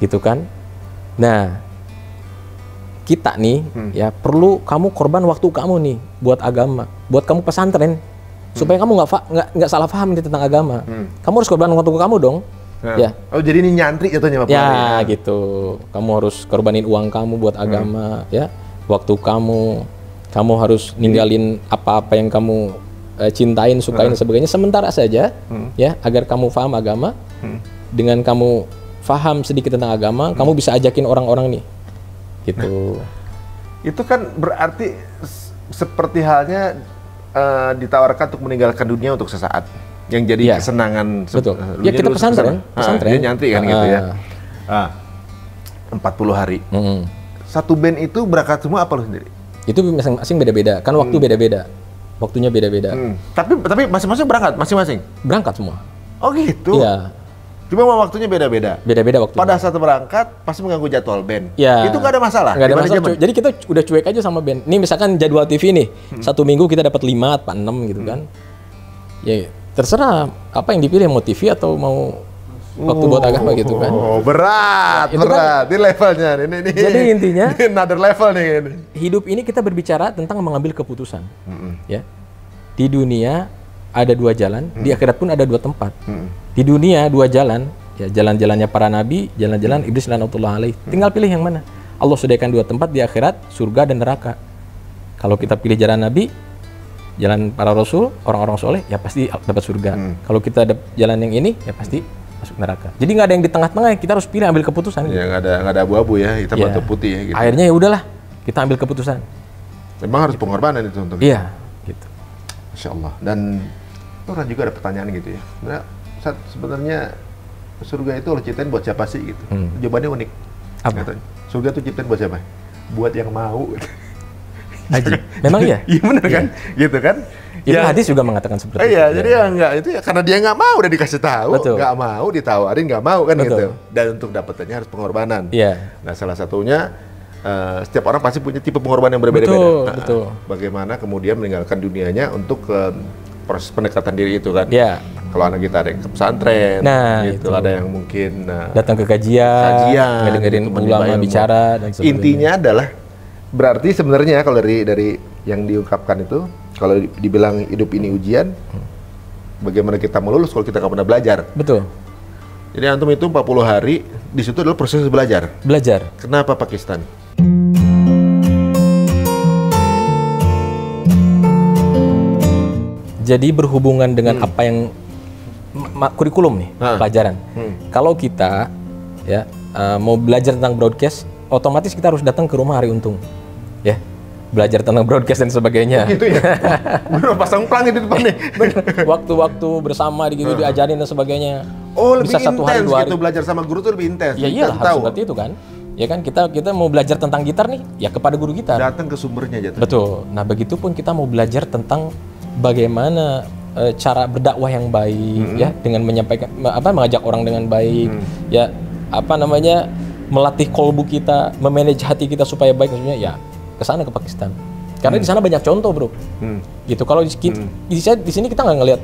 Gitu kan? Nah, kita nih ya perlu kamu korban waktu kamu nih buat agama, buat kamu pesantren. Supaya kamu nggak salah paham tentang agama. Kamu harus korban waktu kamu dong. Ya.
Oh jadi ini nyantri jatuhnya Pak?
Ya gitu. Kamu harus korbanin uang kamu buat agama, ya. Waktu kamu harus ninggalin apa-apa yang kamu cintain, sukain dan sebagainya sementara saja, ya, agar kamu paham agama. Dengan kamu paham sedikit tentang agama, kamu bisa ajakin orang-orang nih. Gitu.
Itu kan berarti seperti halnya ditawarkan untuk meninggalkan dunia untuk sesaat, yang jadi kesenangan.
Betul. Ya kita pesantren.
Dia nyantri kan gitu ya. 40 hari. Satu band itu berangkat semua apa lo sendiri? Itu
masing-masing beda-beda. Kan waktu beda-beda. Waktunya beda-beda.
Tapi masing-masing berangkat, masing-masing.
Berangkat semua.
Oh gitu.
Iya.
Cuma waktunya beda-beda.
Beda-beda waktu.
Pada saat berangkat pasti mengganggu jadwal band.
Ya.
Itu nggak ada masalah.
Nggak ada masalah. Jadi kita udah cuek aja sama band. Ini misalkan jadwal TV nih, satu minggu kita dapat 5 atau 6 gitu kan. Ya terserah apa yang dipilih, mau TV atau mau waktu buat agama gitu kan.
Oh berat. Ini levelnya. Ini
jadi intinya
another level nih.
Hidup ini kita berbicara tentang mengambil keputusan. Ya. Di dunia ada 2 jalan, di akhirat pun ada 2 tempat. Di dunia 2 jalan, ya jalan-jalannya para nabi, jalan-jalan iblis laknatullah alaih. Tinggal pilih yang mana. Allah sediakan 2 tempat di akhirat, surga dan neraka. Kalau kita pilih jalan nabi, jalan para rasul, orang-orang soleh, ya pasti dapat surga. Kalau kita jalan yang ini, ya pasti masuk neraka. Jadi nggak ada yang di tengah-tengah, kita harus pilih ambil keputusan.
Ya nggak ada abu-abu ya, hitam atau putih ya. Gitu.
Akhirnya ya udahlah, kita ambil keputusan.
Memang harus pengorbanan itu untuk.
Iya, gitu.
Masya Allah. Dan orang juga ada pertanyaan gitu ya. Sebenarnya surga itu Allah ciptain buat siapa sih gitu? Jawabannya unik.
Apa?
Surga itu ciptain buat siapa? Buat yang mau.
Haji. Memang iya?
Iya benar kan? Gitu kan?
Itu hadis juga mengatakan seperti itu.
Iya, jadi ya enggak itu ya karena dia nggak mau udah dikasih tahu, nggak mau ditawarin, nggak mau kan gitu. Dan untuk dapetannya harus pengorbanan.
Iya.
Nah salah satunya setiap orang pasti punya tipe pengorbanan yang berbeda-beda.
Betul.
Bagaimana kemudian meninggalkan dunianya untuk proses pendekatan diri itu kan.
Iya.
Kalau anak kita ada yang ke pesantren, gitu, ada yang mungkin
datang ke kajian dengerin ulama bicara dan sebagainya.
Intinya adalah berarti sebenarnya kalau dari yang diungkapkan itu, kalau dibilang hidup ini ujian, bagaimana kita mau lulus kalau kita nggak pernah belajar.
Betul.
Jadi antum itu 40 hari di situ adalah proses belajar.
Belajar.
Kenapa Pakistan?
Jadi berhubungan dengan apa yang kurikulum nih, pelajaran. Kalau kita ya mau belajar tentang broadcast, otomatis kita harus datang ke rumah Ari Untung, ya. Belajar tentang broadcast dan sebagainya.
Gitu ya. Bener, pasang pelang di depan nih.
Waktu-waktu bersama gitu diajarin dan sebagainya.
Oh, lebih
bisa 1 hari 2 hari.
gitu, belajar sama guru tuh lebih intens.
Ya iyalah, harus seperti itu kan. Ya kan kita mau belajar tentang gitar nih, ya kepada guru gitar.
Datang ke sumbernya aja.
Betul. Nah, begitupun kita mau belajar tentang bagaimana cara berdakwah yang baik, ya, dengan menyampaikan mengajak orang dengan baik, ya, melatih kolbu kita, memanage hati kita supaya baik, maksudnya ya ke sana, ke Pakistan. Karena di sana banyak contoh, bro. Gitu. Kalau di sini kita nggak ngelihat.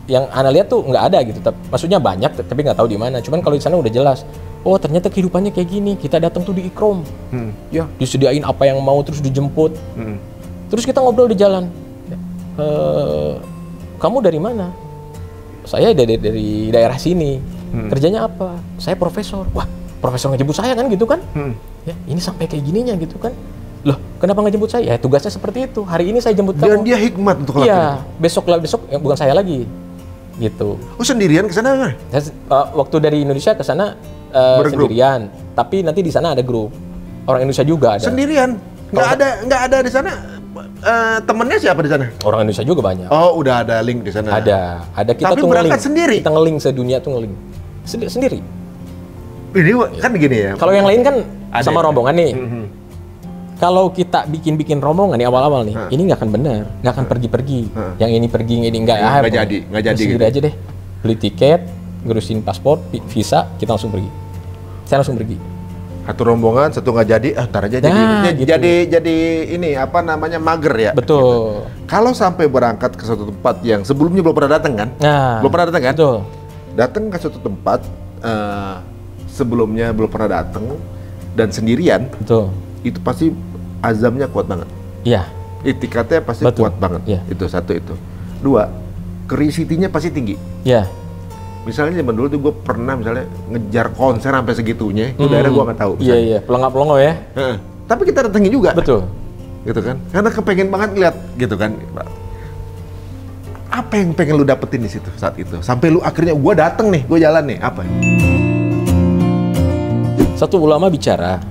Yang Ana lihat tuh nggak ada gitu. Maksudnya banyak, tapi nggak tahu di mana. Cuman kalau di sana udah jelas. Oh, ternyata kehidupannya kayak gini. Kita datang tuh di ikrom. Ya, disediain apa yang mau, terus dijemput. Terus kita ngobrol di jalan. Kamu dari mana? Saya dari daerah sini. Kerjanya apa? Saya profesor. Wah, profesor ngejemput saya kan gitu kan? Ya, ini sampai kayak gininya gitu kan? Loh, kenapa nggak jemput saya? Ya, tugasnya seperti itu. Hari ini saya jemput kamu.
Dan dia hikmat untuk lakukan.
Iya, besok ya, bukan saya lagi. Gitu.
Oh, sendirian ke sana nggak?
Waktu dari Indonesia ke sana sendirian. Tapi nanti di sana ada grup. Orang Indonesia juga ada.
Sendirian? Nggak ada di sana. Temennya siapa di sana?
Orang Indonesia juga banyak.
Oh, udah ada link di sana.
Ada kita
tapi
tuh
berangkat
ngeling.
sendiri.
Kita ngeling sedunia tuh ngeling. Sendiri.
Ini kan gini ya.
Kalau yang lain kan
ada
sama rombongan nih. Kalau kita bikin rombongan nih awal-awal nih, ini nggak akan benar, nggak akan pergi-pergi. Yang ini pergi, yang ini nggak
jadi.
Gitu aja deh. Beli tiket, ngurusin paspor, visa, kita langsung pergi. Saya langsung pergi.
Satu rombongan, satu nggak jadi, ntar aja
gitu.
jadi ini apa namanya mager ya.
Betul.
Gitu. Kalau sampai berangkat ke suatu tempat yang sebelumnya belum pernah datang kan? Belum pernah datang kan?
Betul.
Datang ke suatu tempat sebelumnya belum pernah datang dan sendirian.
Betul.
Itu pasti azamnya kuat banget.
Iya.
Itikatnya pasti kuat banget.
Iya.
Itu satu itu. 2, curiosity-nya pasti tinggi.
Iya.
Misalnya zaman dulu tuh gue pernah misalnya ngejar konser sampai segitunya, itu daerah gue nggak tahu.
Iya, pelongo ya.
Tapi kita datengin juga.
Betul.
Gitu kan? Karena kepengen banget lihat gitu kan. Apa yang pengen lu dapetin di situ saat itu? Sampai lu akhirnya gue dateng nih, gue jalan nih, apa?
Satu ulama bicara.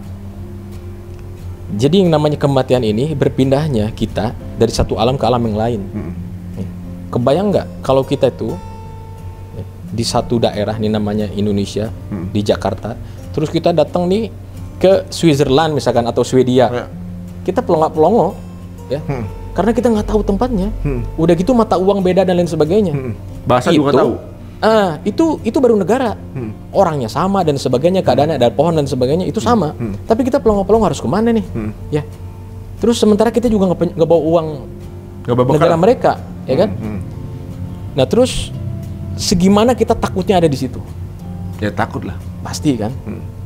Jadi yang namanya kematian ini berpindahnya kita dari satu alam ke alam yang lain. Kebayang nggak kalau kita itu di satu daerah nih namanya Indonesia, di Jakarta, terus kita datang nih ke Switzerland misalkan atau Swedia, kita pelongo-pelongo, ya, karena kita nggak tahu tempatnya. Udah gitu mata uang beda dan lain sebagainya.
Bahasa juga tahu.
Itu baru negara, orangnya sama dan sebagainya, keadaannya ada pohon dan sebagainya itu sama. Tapi kita pelongo-pelongo harus kemana nih? Ya, terus sementara kita juga nggak bawa uang negara mereka, ya kan? Nah terus segimana kita takutnya ada di situ?
Ya takut lah.
Pasti kan.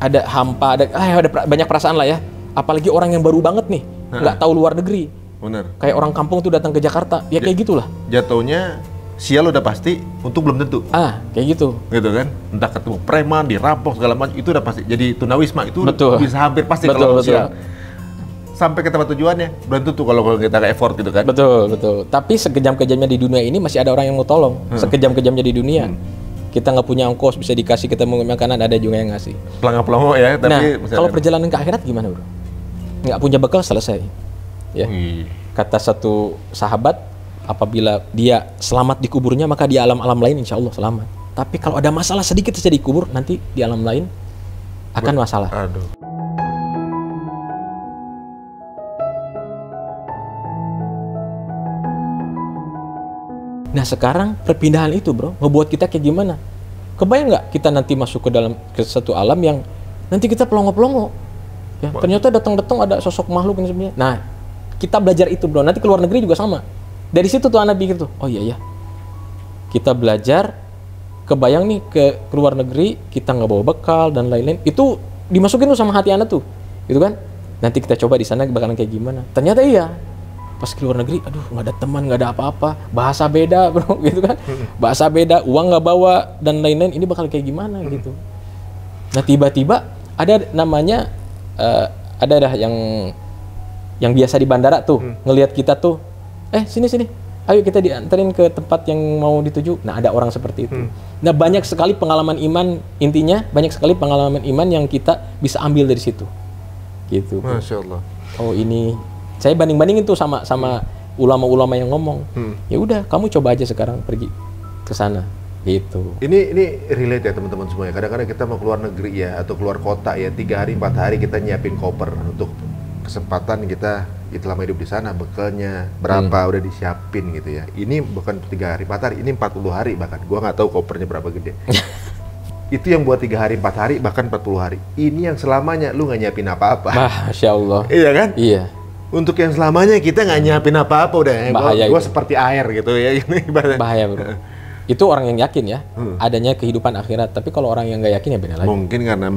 Ada hampa, ada banyak perasaan lah ya. Apalagi orang yang baru banget nih, nggak tahu luar negeri.
Bener.
Kayak orang kampung tuh datang ke Jakarta, ya kayak gitulah.
Jatuhnya sial udah pasti, untuk belum tentu.
Kayak gitu.
Gitu kan? Entah ketemu preman, dirampok segala macam, itu udah pasti. Jadi tunawisma itu bisa hampir pasti kalau sial. Sampai ke tempat tujuannya, belum tentu kalau kita effort gitu kan.
Betul. Tapi sekejam-kejamnya di dunia ini masih ada orang yang mau tolong. Sekejam-kejamnya di dunia. Kita nggak punya ongkos bisa dikasih, kita mau makanan ada juga yang ngasih.
Pelongo-pelongo ya. Tapi
kalau perjalanan ke akhirat gimana bro? Nggak punya bekal selesai. Ya. Kata satu sahabat, apabila dia selamat di kuburnya maka di alam-alam lain insya Allah selamat. Tapi kalau ada masalah sedikit saja di kubur, nanti di alam lain akan masalah.
Aduh.
Nah sekarang perpindahan itu bro, ngebuat kita kayak gimana? Kebayang nggak kita nanti masuk ke satu alam yang nanti kita pelongo-pelongo, ya ternyata datang-datang ada sosok makhluk yang sebenarnya. Nah kita belajar itu bro, nanti ke luar negeri juga sama. Dari situ tuh anak pikir tuh, oh iya ya, kita belajar, kebayang nih ke luar negeri, kita nggak bawa bekal dan lain-lain, itu dimasukin tuh sama hati anak tuh, gitu kan? Nanti kita coba di sana bakalan kayak gimana? Ternyata iya. Pas ke luar negeri, aduh nggak ada teman, nggak ada apa-apa, bahasa beda bro, gitu kan, bahasa beda, uang nggak bawa dan lain-lain, ini bakal kayak gimana gitu. Nah tiba-tiba ada namanya, ada yang biasa di bandara tuh, ngelihat kita tuh, sini, ayo kita dianterin ke tempat yang mau dituju. Nah, ada orang seperti itu. Nah, banyak sekali pengalaman iman, intinya banyak sekali pengalaman iman yang kita bisa ambil dari situ. Gitu.
Masya Allah.
Oh, ini saya banding-bandingin tuh sama ulama-ulama yang ngomong. Ya udah, kamu coba aja sekarang pergi ke sana. Gitu.
Ini relate ya teman-teman semuanya. Kadang-kadang kita mau keluar negeri ya atau keluar kota ya, 3 hari 4 hari kita nyiapin koper untuk kesempatan kita lama hidup di sana, bekalnya berapa udah disiapin gitu ya. Ini bukan 3 hari 4 hari, ini 40 hari bahkan. Gua nggak tahu kopernya berapa gede. Itu yang buat 3 hari 4 hari bahkan 40 hari. Ini yang selamanya lu nggak nyiapin apa-apa.
Masya Allah.
Iya kan?
Iya.
Untuk yang selamanya kita nggak nyiapin apa-apa udah.
Bahaya
Gua
itu.
seperti air gitu ya. Ini ibaratnya.
Bahaya, bro. Itu orang yang yakin ya, adanya kehidupan akhirat. Tapi kalau orang yang nggak yakin ya beda lagi.
Mungkin karena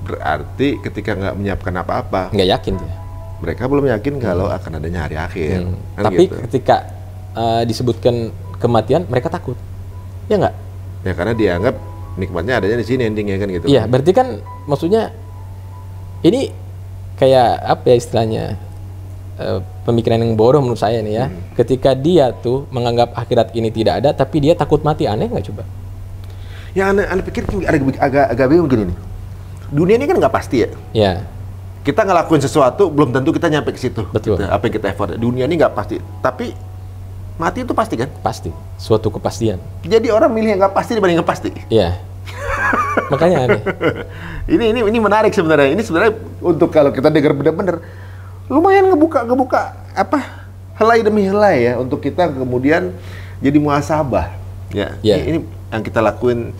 berarti ketika nggak menyiapkan apa-apa,
Nggak yakin dia.
mereka belum yakin kalau akan adanya hari akhir. Kan
Tapi
gitu.
ketika disebutkan kematian, mereka takut. Ya nggak?
Ya karena dianggap nikmatnya adanya di sini endingnya kan gitu.
Iya, berarti kan maksudnya ini kayak apa ya istilahnya? Pemikiran yang bodoh menurut saya nih ya. Ketika dia tuh menganggap akhirat ini tidak ada, tapi dia takut mati, aneh nggak coba?
Yang aneh pikir agak bingung gini nih. Dunia ini kan nggak pasti ya.
Ya,
Kita ngelakuin sesuatu belum tentu kita nyampe ke situ.
Betul.
Gitu, apa yang kita effort. Dunia ini nggak pasti. Tapi mati itu pasti kan.
pasti. Suatu kepastian.
Jadi orang milih yang nggak pasti dibanding yang pasti.
Iya. Makanya aneh.
ini menarik sebenarnya. Ini sebenarnya untuk kalau kita dengar benar-benar lumayan ngebuka apa helai demi helai ya untuk kita kemudian jadi muhasabah ya.
Yeah.
Ini yang kita lakuin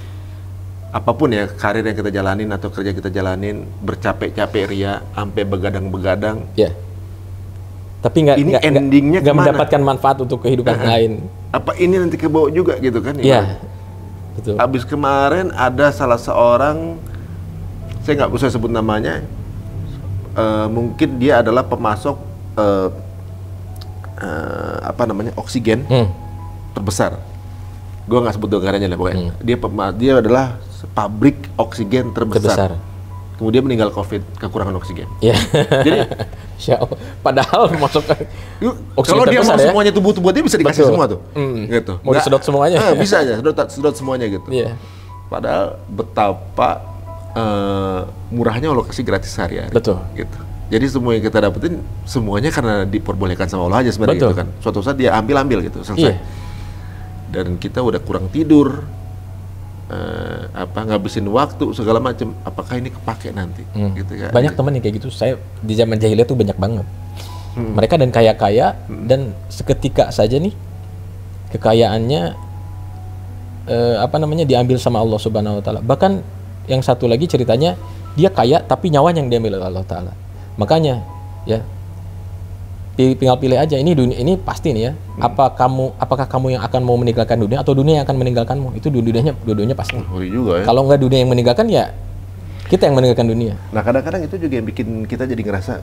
apapun ya, karir yang kita jalanin atau kerja kita jalanin, bercapek-capek ria sampai begadang-begadang.
Ya. Tapi nggak
Ini endingnya
nggak
kemana?
mendapatkan manfaat untuk kehidupan lain.
Apa ini nanti kebawa juga gitu kan?
Iya. Betul.
Abis kemarin ada salah seorang, saya nggak usah sebut namanya, mungkin dia adalah pemasok oksigen terbesar. Gue nggak sebut negaranya lah pokoknya. Dia adalah pabrik oksigen terbesar. Kemudian meninggal COVID, kekurangan oksigen.
Iya.
Jadi
padahal masuk
kalau dia mau semuanya tubuh-tubuh dia bisa dikasih
Betul.
semua tuh. Gitu.
Mau disedot semuanya.
Bisa aja, sedot semuanya gitu.
Iya.
Padahal betapa murahnya alokasi gratis sehari-hari.
Betul.
Gitu. Jadi semua yang kita dapetin semuanya karena diperbolehkan sama Allah aja sebenarnya
Betul.
gitu kan. Suatu saat dia ambil gitu, selesai.
Iya.
Dan kita udah kurang tidur, ngabisin waktu segala macam. Apakah ini kepake nanti? Gitu kan.
Banyak temen yang kayak gitu. Saya di zaman jahiliyah tuh banyak banget. Mereka dan kaya-kaya dan seketika saja nih kekayaannya diambil sama Allah Subhanahu wa taala. Bahkan yang satu lagi ceritanya dia kaya tapi nyawanya yang diambil oleh Allah taala. Makanya ya tinggal pilih aja, ini dunia ini pasti nih ya. Apakah kamu yang akan mau meninggalkan dunia atau dunia yang akan meninggalkanmu? Itu dua-duanya pasti.
Ngeri juga ya.
Kalau nggak dunia yang meninggalkan ya kita yang meninggalkan dunia.
Nah kadang-kadang itu juga yang bikin kita jadi ngerasa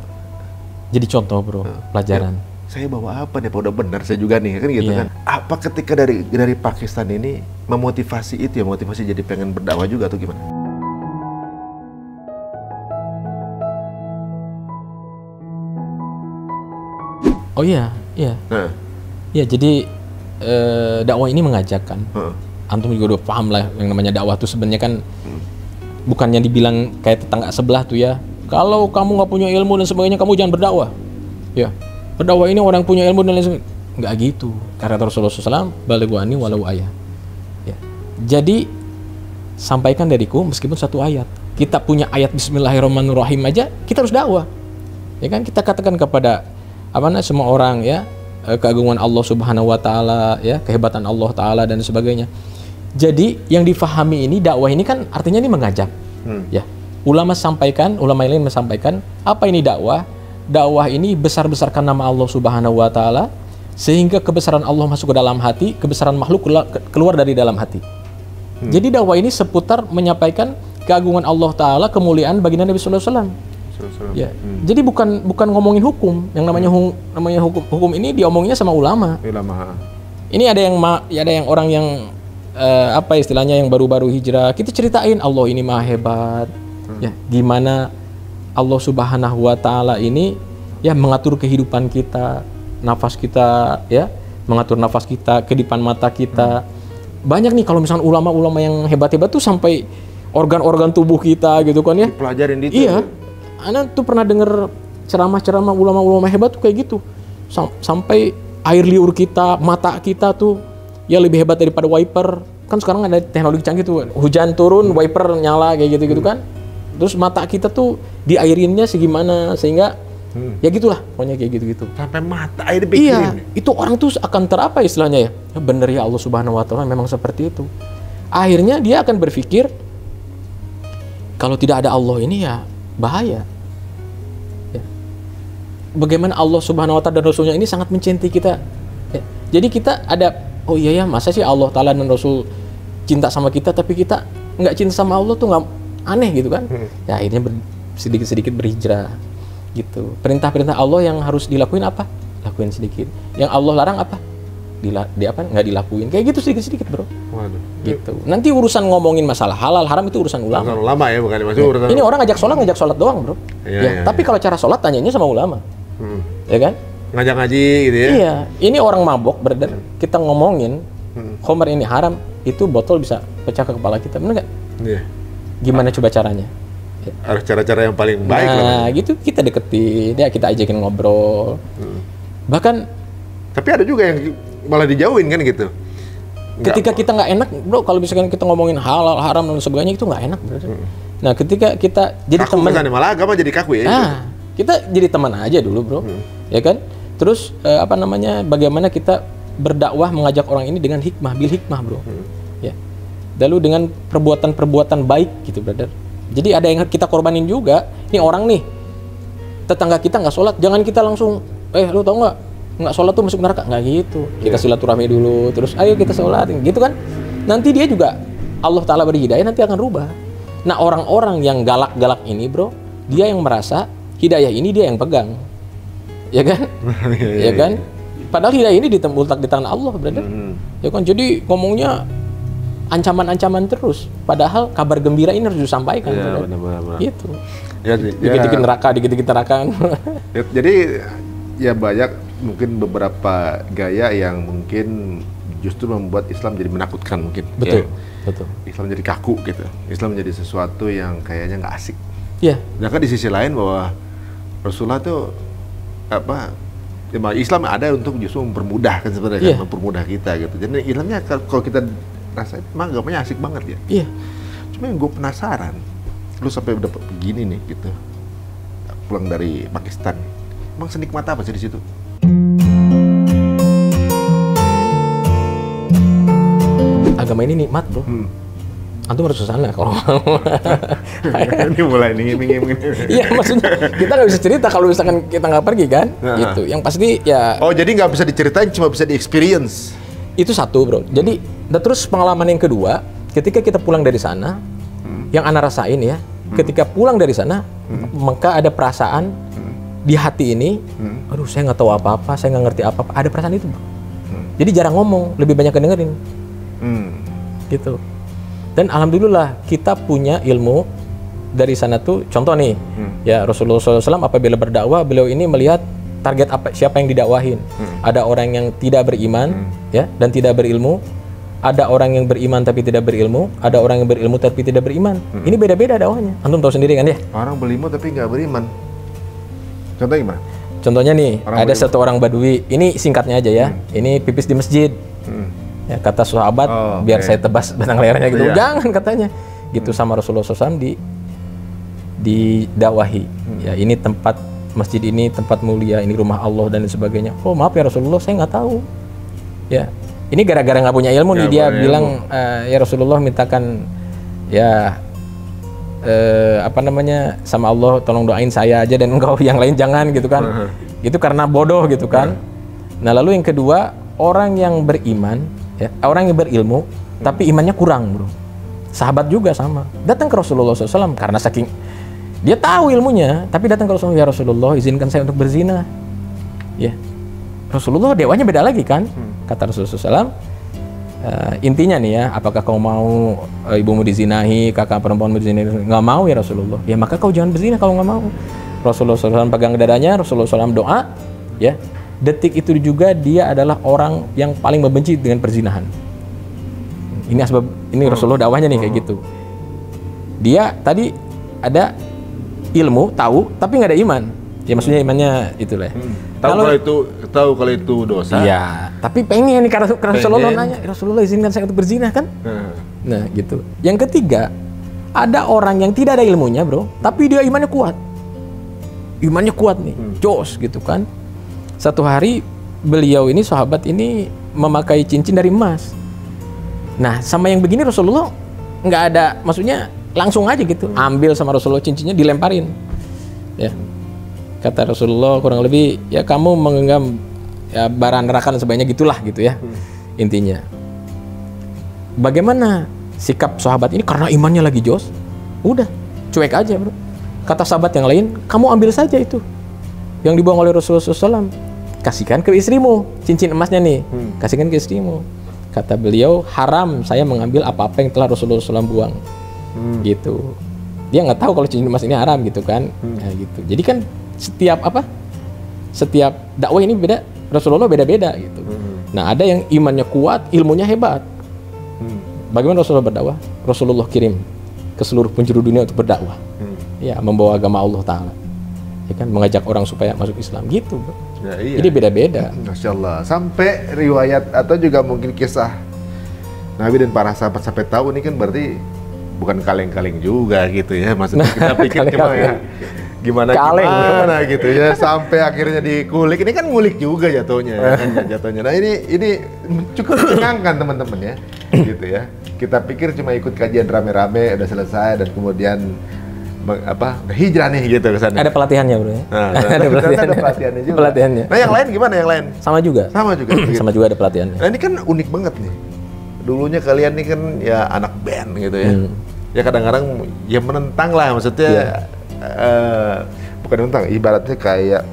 Jadi contoh bro, pelajaran.
saya bawa apa nih, apa udah benar saya juga nih kan gitu
Iya.
kan. Apa ketika dari Pakistan ini memotivasi itu ya, motivasi jadi pengen berdakwah juga atau gimana?
Oh iya, iya.
Nah,
Ya jadi dakwah ini mengajak kan.
heeh.
Antum juga udah paham lah yang namanya dakwah tuh sebenarnya kan bukannya dibilang kayak tetangga sebelah tuh ya. Kalau kamu nggak punya ilmu dan sebagainya kamu jangan berdakwah. Ya, berdakwah ini orang punya ilmu dan lain sebagainya. Nggak gitu. Karena Rasulullah SAW balighu anni walau ayah. Ya. Jadi sampaikan dariku meskipun satu ayat. Kita punya ayat Bismillahirrahmanirrahim aja kita harus dakwah. Ya kan kita katakan kepada semua orang ya keagungan Allah Subhanahu wa taala ya, kehebatan Allah taala dan sebagainya. Jadi yang difahami ini dakwah ini kan artinya ini mengajak. Ya. Ulama lain menyampaikan apa ini dakwah? Dakwah ini besar-besarkan nama Allah Subhanahu wa taala sehingga kebesaran Allah masuk ke dalam hati, kebesaran makhluk keluar dari dalam hati. Jadi dakwah ini seputar menyampaikan keagungan Allah taala, kemuliaan baginda Nabi sallallahu alaihi wasallam. Ya. Jadi bukan ngomongin hukum. Yang namanya hukum ini diomonginnya sama ulama.
Ulama.
Ini ada yang orang yang istilahnya yang baru-baru hijrah. Kita ceritain Allah ini maha hebat. Ya, gimana Allah Subhanahu wa taala ini ya mengatur kehidupan kita, nafas kita ya, mengatur nafas kita, kedipan mata kita. Banyak nih kalau misalnya ulama-ulama yang hebat-hebat tuh sampai organ-organ tubuh kita gitu kan ya.
Dipelajarin itu.
Iya. Ana tuh pernah denger ceramah-ceramah ulama-ulama hebat tuh kayak gitu. Sampai air liur kita, mata kita tuh ya lebih hebat daripada wiper. Kan sekarang ada teknologi canggih tuh. Hujan turun, wiper nyala kayak gitu-gitu kan. Terus mata kita tuh diairinnya segimana sehingga ya gitulah, pokoknya kayak gitu-gitu.
Sampai mata air dipikirin.
Iya, itu orang tuh akan terapa istilahnya ya. Bener ya, Allah Subhanahu wa taala memang seperti itu. Akhirnya dia akan berpikir kalau tidak ada Allah ini ya bahaya. Ya. Bagaimana Allah Subhanahu wa taala dan Rasulnya ini sangat mencintai kita. Ya. Jadi kita ada, oh iya ya, masa sih Allah taala dan Rasul cinta sama kita tapi kita nggak cinta sama Allah tuh nggak aneh gitu kan. Ya akhirnya sedikit-sedikit berhijrah. Gitu. Perintah-perintah Allah yang harus dilakuin apa? Lakuin sedikit. Yang Allah larang apa? Nggak dilakuin. Kayak gitu sedikit-sedikit, bro.
Waduh.
Gitu. Nanti urusan ngomongin masalah halal haram itu urusan ulama.
Urusan ulama ya, bukan maksudnya urusan.
Ini orang ngajak sholat doang, bro.
Iya.
Tapi kalau cara sholat tanyanya sama ulama. Ya kan?
Ngajak ngaji gitu ya.
Iya. Ini orang mabok, brother. Kita ngomongin khamr ini haram, itu botol bisa pecah ke kepala kita. Bener nggak?
Iya.
Gimana coba caranya?
Harus cara-cara yang paling baik lah.
Nah, gitu kita deketin, ya kita ajakin ngobrol. Bahkan
tapi ada juga yang malah dijauhin kan gitu.
Ketika kita nggak enak, bro, kalau misalkan kita ngomongin halal, haram dan sebagainya itu nggak enak, bro. Nah, ketika kita jadi teman,
malah agama jadi kaku ya.
Nah, kita jadi teman aja dulu, bro, ya kan? Terus bagaimana kita berdakwah mengajak orang ini dengan hikmah, bil hikmah, bro. Ya. Lalu dengan perbuatan-perbuatan baik, gitu, brother. Jadi ada yang kita korbanin juga. Nih orang nih, tetangga kita nggak sholat, jangan kita langsung, lu tau nggak sholat tuh masuk neraka, nggak gitu. Kita silaturahmi dulu, terus ayo kita sholat, gitu kan. Nanti dia juga Allah Ta'ala beri hidayah, nanti akan rubah. Nah orang-orang yang galak-galak ini, bro, dia yang merasa hidayah ini dia yang pegang, ya kan? Ya kan? Padahal hidayah ini ditembultak di tangan Allah, brother. Ya kan? Jadi ngomongnya ancaman-ancaman terus, padahal kabar gembira ini harus disampaikan.
Ya, benar.
Gitu.
Ya,
dikit-dikit neraka, dikit-dikit neraka.
Jadi ya banyak mungkin beberapa gaya yang mungkin justru membuat Islam jadi menakutkan mungkin.
Betul.
Ya.
Betul.
Islam jadi kaku gitu. Islam menjadi sesuatu yang kayaknya nggak asik.
Iya.
Sedangkan di sisi lain bahwa Rasulullah tuh Islam ada untuk justru mempermudah kan sebenarnya, kan, mempermudah kita gitu. Jadi Islamnya kalau kita rasain emang agamanya asik banget ya. Iya. Cuma yang gue penasaran, lu sampai udah begini nih gitu, pulang dari Pakistan, emang senikmat apa sih di situ?
Agama ini nikmat, bro. Antum harus ke sana kalau mau.
Ini mulai nih.
Iya, maksudnya kita nggak bisa cerita kalau misalkan kita nggak pergi kan, gitu. Yang pasti ya.
Oh, jadi nggak bisa diceritain, cuma bisa di-experience.
Itu satu, bro. Jadi, terus pengalaman yang kedua, ketika kita pulang dari sana, yang ana rasain ya, ketika pulang dari sana, maka ada perasaan di hati ini, aduh saya nggak tahu apa-apa, saya nggak ngerti apa-apa. Ada perasaan itu, bro. Jadi jarang ngomong, lebih banyak dengerin. Gitu. Dan alhamdulillah kita punya ilmu dari sana tuh. Contoh nih, ya Rasulullah SAW apabila berdakwah, beliau ini melihat target siapa yang didakwahin. Ada orang yang tidak beriman, ya, dan tidak berilmu. Ada orang yang beriman tapi tidak berilmu. Ada orang yang berilmu tapi tidak beriman. Ini beda-beda dakwahnya. Antum tahu sendiri kan ya?
Orang berilmu tapi nggak beriman. Contohnya gimana?
Contohnya nih, ada satu orang Badui. Ini singkatnya aja ya. Ini pipis di masjid. Ya, kata sahabat, biar saya tebas batang lehernya gitu. Jangan katanya. Gitu sama Rasulullah SAW didakwahi. Ya, ini tempat masjid ini tempat mulia, ini rumah Allah dan sebagainya. Oh maaf ya Rasulullah, saya nggak tahu. Ya, ini gara-gara nggak punya ilmu nih dia bilang, ya Rasulullah mintakan ya sama Allah tolong doain saya aja dan engkau yang lain jangan gitu kan. Itu karena bodoh gitu kan. Nah lalu yang kedua, orang yang beriman, ya, orang yang berilmu tapi imannya kurang, bro. Sahabat juga sama, datang ke Rasulullah SAW karena saking dia tahu ilmunya, tapi datang ke Rasulullah, ya Rasulullah izinkan saya untuk berzina. Ya, Rasulullah dewannya beda lagi kan. Kata Rasulullah SAW, intinya nih ya, apakah kau mau ibumu dizinahi, kakak perempuan dizinahi? Nggak mau ya Rasulullah. Ya maka kau jangan berzina kalau nggak mau. Rasulullah SAW pegang dadanya, Rasulullah SAW doa, ya. detik itu juga dia adalah orang yang paling membenci dengan perzinahan. Ini asbab, ini Rasulullah dakwahnya nih kayak gitu. Dia tadi ada ilmu, tahu, tapi nggak ada iman. Ya maksudnya imannya itulah.
Tahu kalau itu dosa.
Iya, tapi pengen nih karena Rasulullah nanya, Rasulullah izinkan saya untuk berzina kan? Nah, gitu. Yang ketiga, ada orang yang tidak ada ilmunya, bro, tapi dia imannya kuat. Imannya kuat nih, jos gitu kan. Satu hari beliau ini, sahabat ini memakai cincin dari emas. Nah, sama yang begini Rasulullah nggak ada, maksudnya langsung aja gitu, ambil sama Rasulullah cincinnya dilemparin. Ya, kata Rasulullah kurang lebih, ya kamu menggenggam ya bara neraka dan sebagainya gitulah gitu ya. Intinya. Bagaimana sikap sahabat ini karena imannya lagi jos? Udah, cuek aja, bro. Kata sahabat yang lain, kamu ambil saja itu yang dibuang oleh Rasulullah SAW. Kasihkan ke istrimu, cincin emasnya nih, kasihkan ke istrimu. Kata beliau, haram saya mengambil apa-apa yang telah Rasulullah SAW buang. Gitu. Dia nggak tahu kalau cincin emas ini haram gitu kan. Nah, gitu. Jadi kan setiap dakwah ini beda, Rasulullah beda-beda gitu. Nah, ada yang imannya kuat, ilmunya hebat. Bagaimana Rasulullah berdakwah? Rasulullah kirim ke seluruh penjuru dunia untuk berdakwah. Ya, membawa agama Allah Ta'ala. Ya kan, mengajak orang supaya masuk Islam gitu, bro.
Ya, iya.
Jadi beda-beda.
Masya Allah. Sampai riwayat atau juga mungkin kisah Nabi dan para sahabat sampai tahu ini kan berarti bukan kaleng-kaleng juga gitu ya. Maksudnya kita pikir gimana gitu ya, sampai akhirnya dikulik. Ini kan ngulik juga jatuhnya ya, kan, jatuhnya. Nah, ini cukup mencengangkan teman-teman ya. Gitu ya. Kita pikir cuma ikut kajian rame-rame udah selesai dan kemudian hijrah nih gitu ke sana.
Ada pelatihannya, bro.
Nah, ada pelatihannya juga.
Pelatihannya.
Nah, yang lain gimana yang lain?
Sama juga.
Sama juga.
Sama juga ada pelatihannya.
Nah, ini kan unik banget nih. Dulunya kalian nih kan ya anak band gitu ya. Ya kadang-kadang ya menentang lah, maksudnya bukan menentang, ibaratnya kayak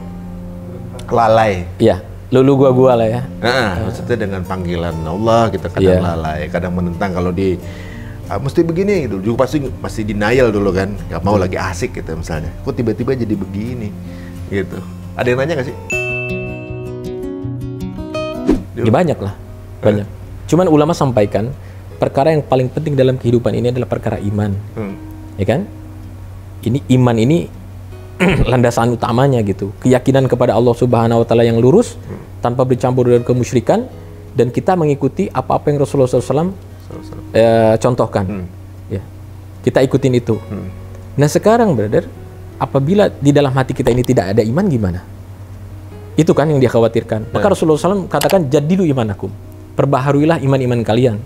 lalai.
Iya, lulu gua lah ya.
Maksudnya dengan panggilan Allah kita kadang lalai, kadang menentang kalau mesti begini gitu. Juga pasti denial dulu kan, nggak mau lagi asik gitu misalnya. Kok tiba-tiba jadi begini gitu. Ada yang nanya nggak sih?
Ya banyak lah, banyak. Cuman ulama sampaikan perkara yang paling penting dalam kehidupan ini adalah perkara iman, ya kan? Ini iman ini landasan utamanya gitu. Keyakinan kepada Allah Subhanahu Wa Taala yang lurus tanpa bercampur dengan kemusyrikan, dan kita mengikuti apa-apa yang Rasulullah SAW contohkan. Ya, kita ikutin itu. Nah sekarang, brother, apabila di dalam hati kita ini tidak ada iman, gimana? Itu kan yang dia khawatirkan. Maka Rasulullah SAW katakan, jadilu imanakum, perbaharuilah iman-iman kalian.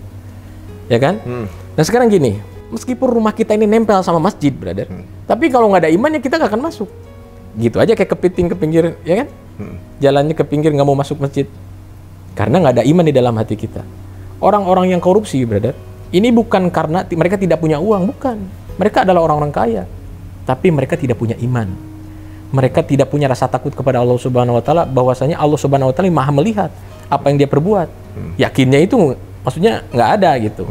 Ya kan? Nah sekarang gini, meskipun rumah kita ini nempel sama masjid, brother, tapi kalau nggak ada imannya kita nggak akan masuk. Gitu aja kayak kepiting ke pinggir, ya kan? Jalannya ke pinggir nggak mau masuk masjid, karena nggak ada iman di dalam hati kita. Orang-orang yang korupsi, brother, ini bukan karena mereka tidak punya uang, bukan. Mereka adalah orang-orang kaya, tapi mereka tidak punya iman. Mereka tidak punya rasa takut kepada Allah Subhanahu Wa Taala, bahwasanya Allah Subhanahu Wa Taala maha melihat apa yang dia perbuat. Yakinnya itu maksudnya nggak ada gitu.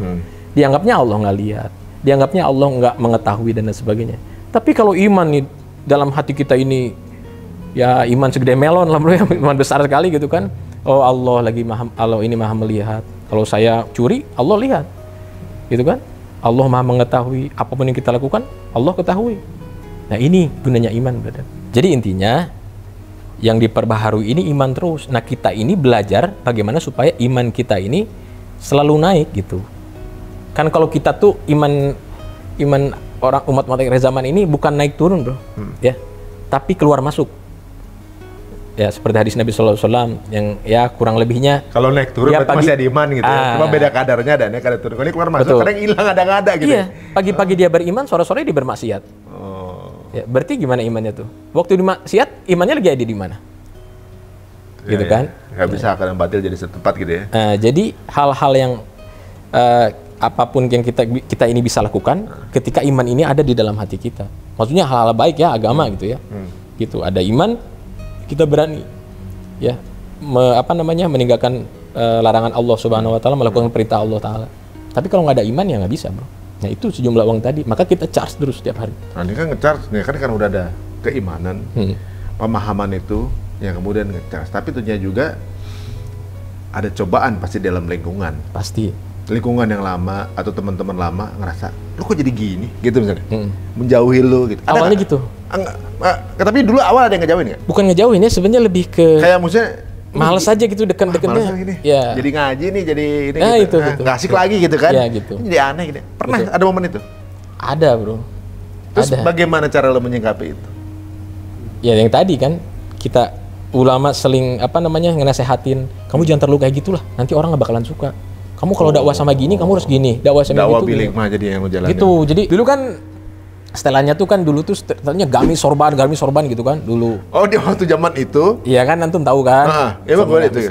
Dianggapnya Allah nggak lihat, dianggapnya Allah nggak mengetahui dan sebagainya. Tapi kalau iman nih dalam hati kita ini, ya iman segede melon lah, bro, iman besar sekali gitu kan. Oh Allah ini maha melihat. Kalau saya curi, Allah lihat, gitu kan? Allah maha mengetahui apapun yang kita lakukan, Allah ketahui. Nah ini gunanya iman, brother. Jadi intinya yang diperbaharui ini iman terus. Nah kita ini belajar bagaimana supaya iman kita ini selalu naik gitu. Kan kalau kita tuh iman orang umat akhir zaman ini bukan naik turun, bro, ya, tapi keluar masuk. Ya seperti hadis Nabi SAW yang ya kurang lebihnya. Kalau naik turun berarti masih ada iman gitu ya. Cuma beda kadarnya dan naik kadar turun. Kalau ini keluar masuk, kadang hilang ada gitu. Iya, pagi-pagi dia beriman, sore-sore dia bermaksiat. Ya, berarti gimana imannya tuh? Waktu di maksiat, imannya lagi ada di mana? Gitu kan? Nggak bisa kadang batil jadi setempat gitu ya. Jadi hal-hal yang apapun yang kita ini bisa lakukan ketika iman ini ada di dalam hati kita. Maksudnya hal-hal baik ya, agama gitu ya. Gitu, ada iman, kita berani ya meninggalkan larangan Allah Subhanahu Wa Taala, melakukan perintah Allah Taala. Tapi kalau nggak ada iman ya nggak bisa, bro. Nah itu sejumlah uang tadi, maka kita charge terus setiap hari. Nah ini kan nge-charge nih kan udah ada keimanan, pemahaman itu
yang kemudian ngecas. Tapi tentunya juga ada cobaan pasti dalam lingkungan.
Pasti.
Lingkungan yang lama atau teman-teman lama ngerasa, lu kok jadi gini? Gitu misalnya. Menjauhi lu gitu. Ada
Awalnya
nggak?
gitu.
Tapi dulu awal ada yang ngejauhin nggak?
Bukan ngejauhin ya, sebenarnya lebih ke
Kayak maksudnya
males aja gitu
males
deket-deketnya.
gini.
Ya.
Jadi ngaji nih, jadi ini
Nah,
gitu.
itu.
Nggak asik lagi gitu kan.
Iya, gitu.
Jadi aneh gitu. Pernah
Betul.
ada momen itu?
Ada, Bro.
Terus
Ada.
bagaimana cara lo menyikapi itu?
Ya yang tadi kan kita ulama seling ngenasehatin, kamu jangan terlalu kayak gitulah, nanti orang nggak bakalan suka. Kamu kalau dakwah sama gini, kamu harus gini. Dakwah sama
Dakwah
gitu.
bilik mah jadi yang lo jalanin.
Gitu. Jadi dulu kan setelannya tuh kan dulu tuh setelahnya gamis sorban gitu kan dulu.
Oh, di waktu zaman itu?
Iya kan, antum tahu kan?
Ya emang boleh itu ya?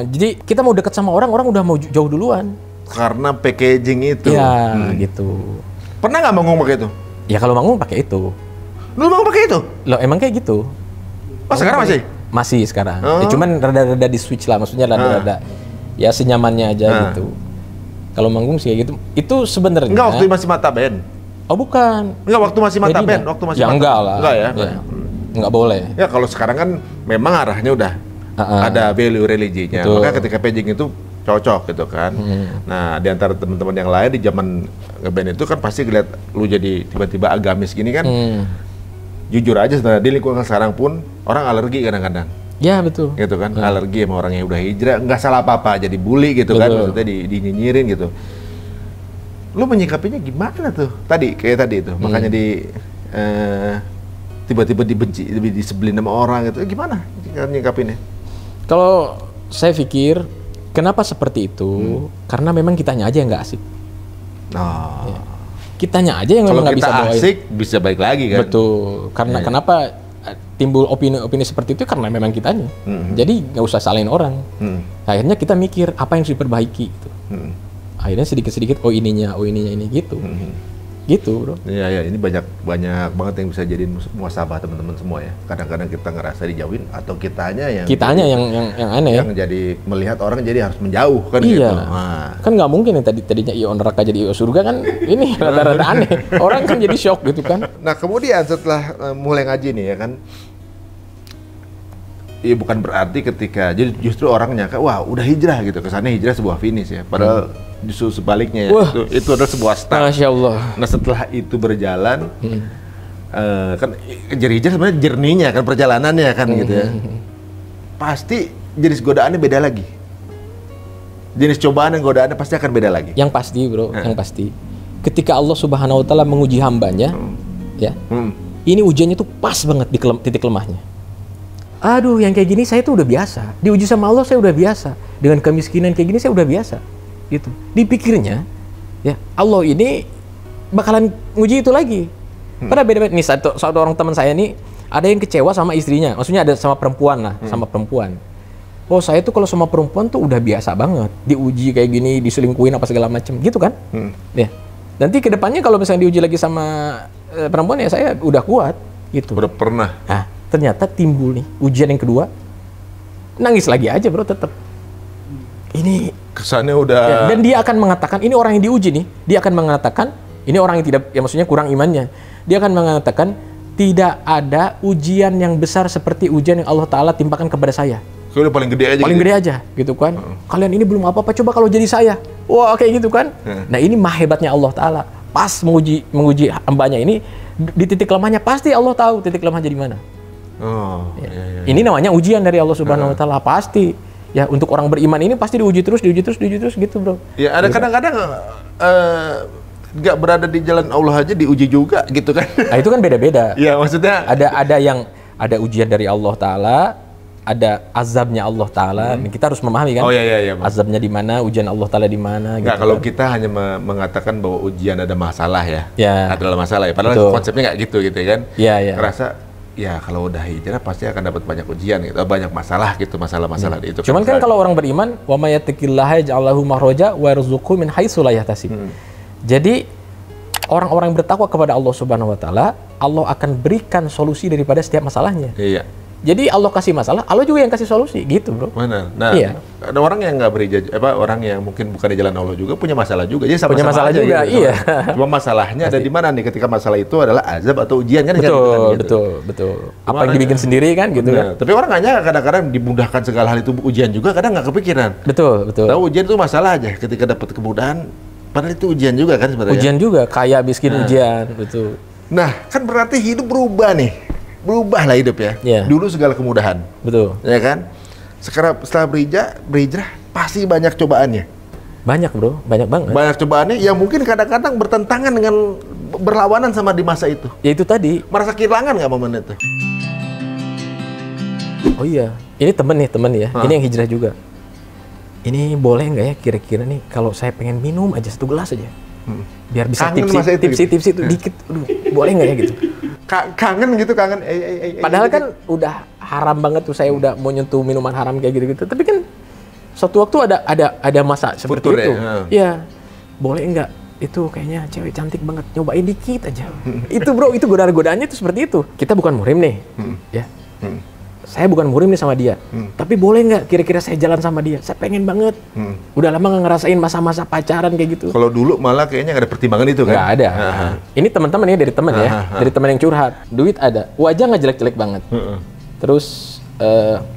Jadi kita mau deket sama orang udah mau jauh duluan.
Karena packaging itu.
Iya, gitu.
Pernah nggak manggung pakai itu?
Ya kalau manggung pakai itu.
Lu manggung pakai itu?
Loh emang kayak gitu.
Oh, sekarang masih?
Masih sekarang.
Oh.
Ya, cuman rada-rada di switch lah, maksudnya rada-rada ya senyamannya aja gitu. Kalau manggung sih kayak gitu. Itu sebenarnya.
Enggak, waktu masih Mata Band.
Oh bukan.
Enggak, waktu masih Mata
Medina.
Band, waktu masih
Ya
Mata.
enggak lah.
Enggak ya?
Enggak boleh.
Ya kalau sekarang kan memang arahnya udah ada value religinya.
Betul.
Maka ketika packaging itu cocok gitu kan. Nah, di antara teman-teman yang lain di zaman ngeband itu kan pasti ngeliat lu jadi tiba-tiba agamis gini kan. Jujur aja sebenarnya di lingkungan sekarang pun orang alergi kadang-kadang.
Ya betul.
Gitu kan, alergi sama orang yang udah hijrah, nggak salah apa-apa, jadi bully gitu kan, maksudnya dinyinyirin gitu. Lu menyikapinya gimana tuh? Kayak tadi itu, makanya tiba-tiba dibenci, disebelin sama orang gitu, gimana nyikapinnya?
Kalau saya pikir, kenapa seperti itu? Karena memang kitanya aja yang nggak asik.
Nah,
Kitanya aja yang memang nggak bisa
kalau
bawain.
kita asik, bisa balik lagi kan?
Betul. Karena kenapa timbul opini-opini seperti itu karena memang kitanya. Jadi nggak usah salahin orang. Akhirnya kita mikir apa yang harus diperbaiki gitu. Akhirnya sedikit-sedikit ininya ini gitu. Gitu, Bro.
Iya, ini banyak banget yang bisa jadiin muasabah teman-teman semua ya. Kadang-kadang kita ngerasa dijauhin atau kitanya yang
aneh ya.
yang jadi melihat orang jadi harus menjauh kan
Iya.
gitu. Nah.
Kan nggak mungkin yang tadinya IO neraka jadi IO surga kan ini rada-rada aneh. Orang kan jadi shock gitu kan.
Nah, kemudian setelah mulai ngaji nih ya kan, iya bukan berarti ketika jadi justru orang nyangka wah udah hijrah gitu, kesannya hijrah sebuah finish ya, padahal justru sebaliknya ya.
Wah.
Itu adalah sebuah start.
Masya Allah.
Nah, setelah itu berjalan kan jadi hijrah sebenarnya jerninya kan, perjalanannya kan gitu ya. Pasti jenis godaannya beda lagi. Jenis cobaan dan godaannya pasti akan beda lagi.
Yang pasti, Bro, yang pasti. Ketika Allah Subhanahu wa taala menguji hambanya, ya. Ini ujiannya tuh pas banget di titik lemahnya. Aduh, yang kayak gini saya tuh udah biasa. Diuji sama Allah saya udah biasa. Dengan kemiskinan kayak gini saya udah biasa. Gitu. Dipikirnya, ya Allah ini bakalan nguji itu lagi. Padahal beda-beda. Nih satu orang teman saya nih ada yang kecewa sama istrinya. Maksudnya ada sama perempuan lah, sama perempuan. Oh, saya tuh kalau sama perempuan tuh udah biasa banget. Diuji kayak gini, diselingkuhin apa segala macem, gitu kan? Ya. Nanti kedepannya kalau misalnya diuji lagi sama perempuan ya saya udah kuat, gitu.
Udah pernah.
Nah, ternyata timbul nih ujian yang kedua, nangis lagi aja, Bro, tetap. Ini
Kesannya udah.
ya, dan dia akan mengatakan, ini orang yang diuji nih, dia akan mengatakan, ini orang yang tidak, ya maksudnya kurang imannya, dia akan mengatakan, tidak ada ujian yang besar seperti ujian yang Allah Ta'ala timpakan kepada saya.
Udah paling gede aja.
Paling
gitu.
gede aja, gitu kan. Kalian ini belum apa-apa, coba kalau jadi saya. Wah, kayak gitu kan. Nah, ini mah hebatnya Allah Ta'ala. Pas menguji hambanya ini, di titik lemahnya pasti Allah tahu titik lemahnya di mana.
Oh, iya.
Ini namanya ujian dari Allah Subhanahu wa taala, pasti. Ya, untuk orang beriman ini pasti diuji terus gitu, Bro.
Ya, ada kadang-kadang nggak berada di jalan Allah aja diuji juga gitu kan.
Nah, itu kan beda-beda.
Iya, maksudnya
Ada ujian dari Allah Ta'ala, ada azabnya Allah Ta'ala. Kita harus memahami kan?
Oh iya.
Azabnya di mana, ujian Allah Ta'ala di mana.
Nggak,
gitu
kalau
kan.
kita hanya mengatakan bahwa ujian ada masalah ya.
Ya.
Adalah masalah ya. Padahal
Betul.
konsepnya nggak gitu kan.
Iya.
Ngerasa ya kalau udah hijrah pasti akan dapat banyak ujian gitu, banyak masalah gitu, masalah-masalah itu.
Cuman kan kalau orang beriman, wa may yattaqillaha yaj'al lahu makhraja wa yarzuqhu min haitsu la yahtasib. Jadi orang-orang yang bertakwa kepada Allah Subhanahu wa taala, Allah akan berikan solusi daripada setiap masalahnya.
Iya.
Jadi Allah kasih masalah, Allah juga yang kasih solusi, gitu bro.
Benar. Nah,
Iya.
ada orang yang nggak berijaj, orang yang mungkin bukan di jalan Allah juga punya masalah juga. Jadi sama-sama
Punya masalah
aja
juga,
gitu.
iya.
Cuma masalahnya ada di mana nih ketika masalah itu adalah azab atau ujian kan?
Betul,
gitu.
betul. Apa yang dibikin sendiri kan, gitu kan?
Tapi orang nggak nyangka kadang-kadang dimudahkan segala hal itu ujian juga, kadang nggak kepikiran.
Betul.
Tahu ujian itu masalah aja. Ketika dapat kemudahan, padahal itu ujian juga kan sebenarnya.
Ujian juga, kaya miskin ujian, betul.
Nah, kan berarti hidup berubah nih. Berubahlah hidup ya.
Iya.
Dulu segala kemudahan.
Betul.
Ya kan? Sekarang setelah berhijrah pasti banyak cobaannya.
Banyak bro, banyak banget.
Banyak cobaannya yang mungkin kadang-kadang bertentangan dengan berlawanan sama di masa itu.
Ya itu tadi.
Merasa kehilangan nggak momen itu?
Oh iya, ini temen ya. Ini yang hijrah juga. Ini boleh nggak ya kira-kira nih kalau saya pengen minum aja 1 gelas aja. Biar bisa
Kangen masa itu
tipsi itu dikit. Aduh, boleh nggak ya gitu?
Kangen gitu, kangen.
Padahal kan udah haram banget tuh, saya udah mau nyentuh minuman haram kayak gitu-gitu. Tapi kan suatu waktu ada masa seperti
Futur
itu.
ya?
Iya. Boleh nggak? Itu kayaknya cewek cantik banget, nyobain dikit aja. Itu bro, itu godaan-godaannya itu seperti itu. Kita bukan muhrim nih, ya. Saya bukan muhrim nih sama dia. Tapi boleh nggak kira-kira saya jalan sama dia? Saya pengen banget. Udah lama nggak ngerasain masa-masa pacaran kayak gitu.
Kalau dulu malah kayaknya nggak ada pertimbangan itu kan?
Nggak ada. Ini teman-teman ya, dari teman ya, dari teman yang curhat. Duit ada, wajah nggak jelek-jelek banget. Terus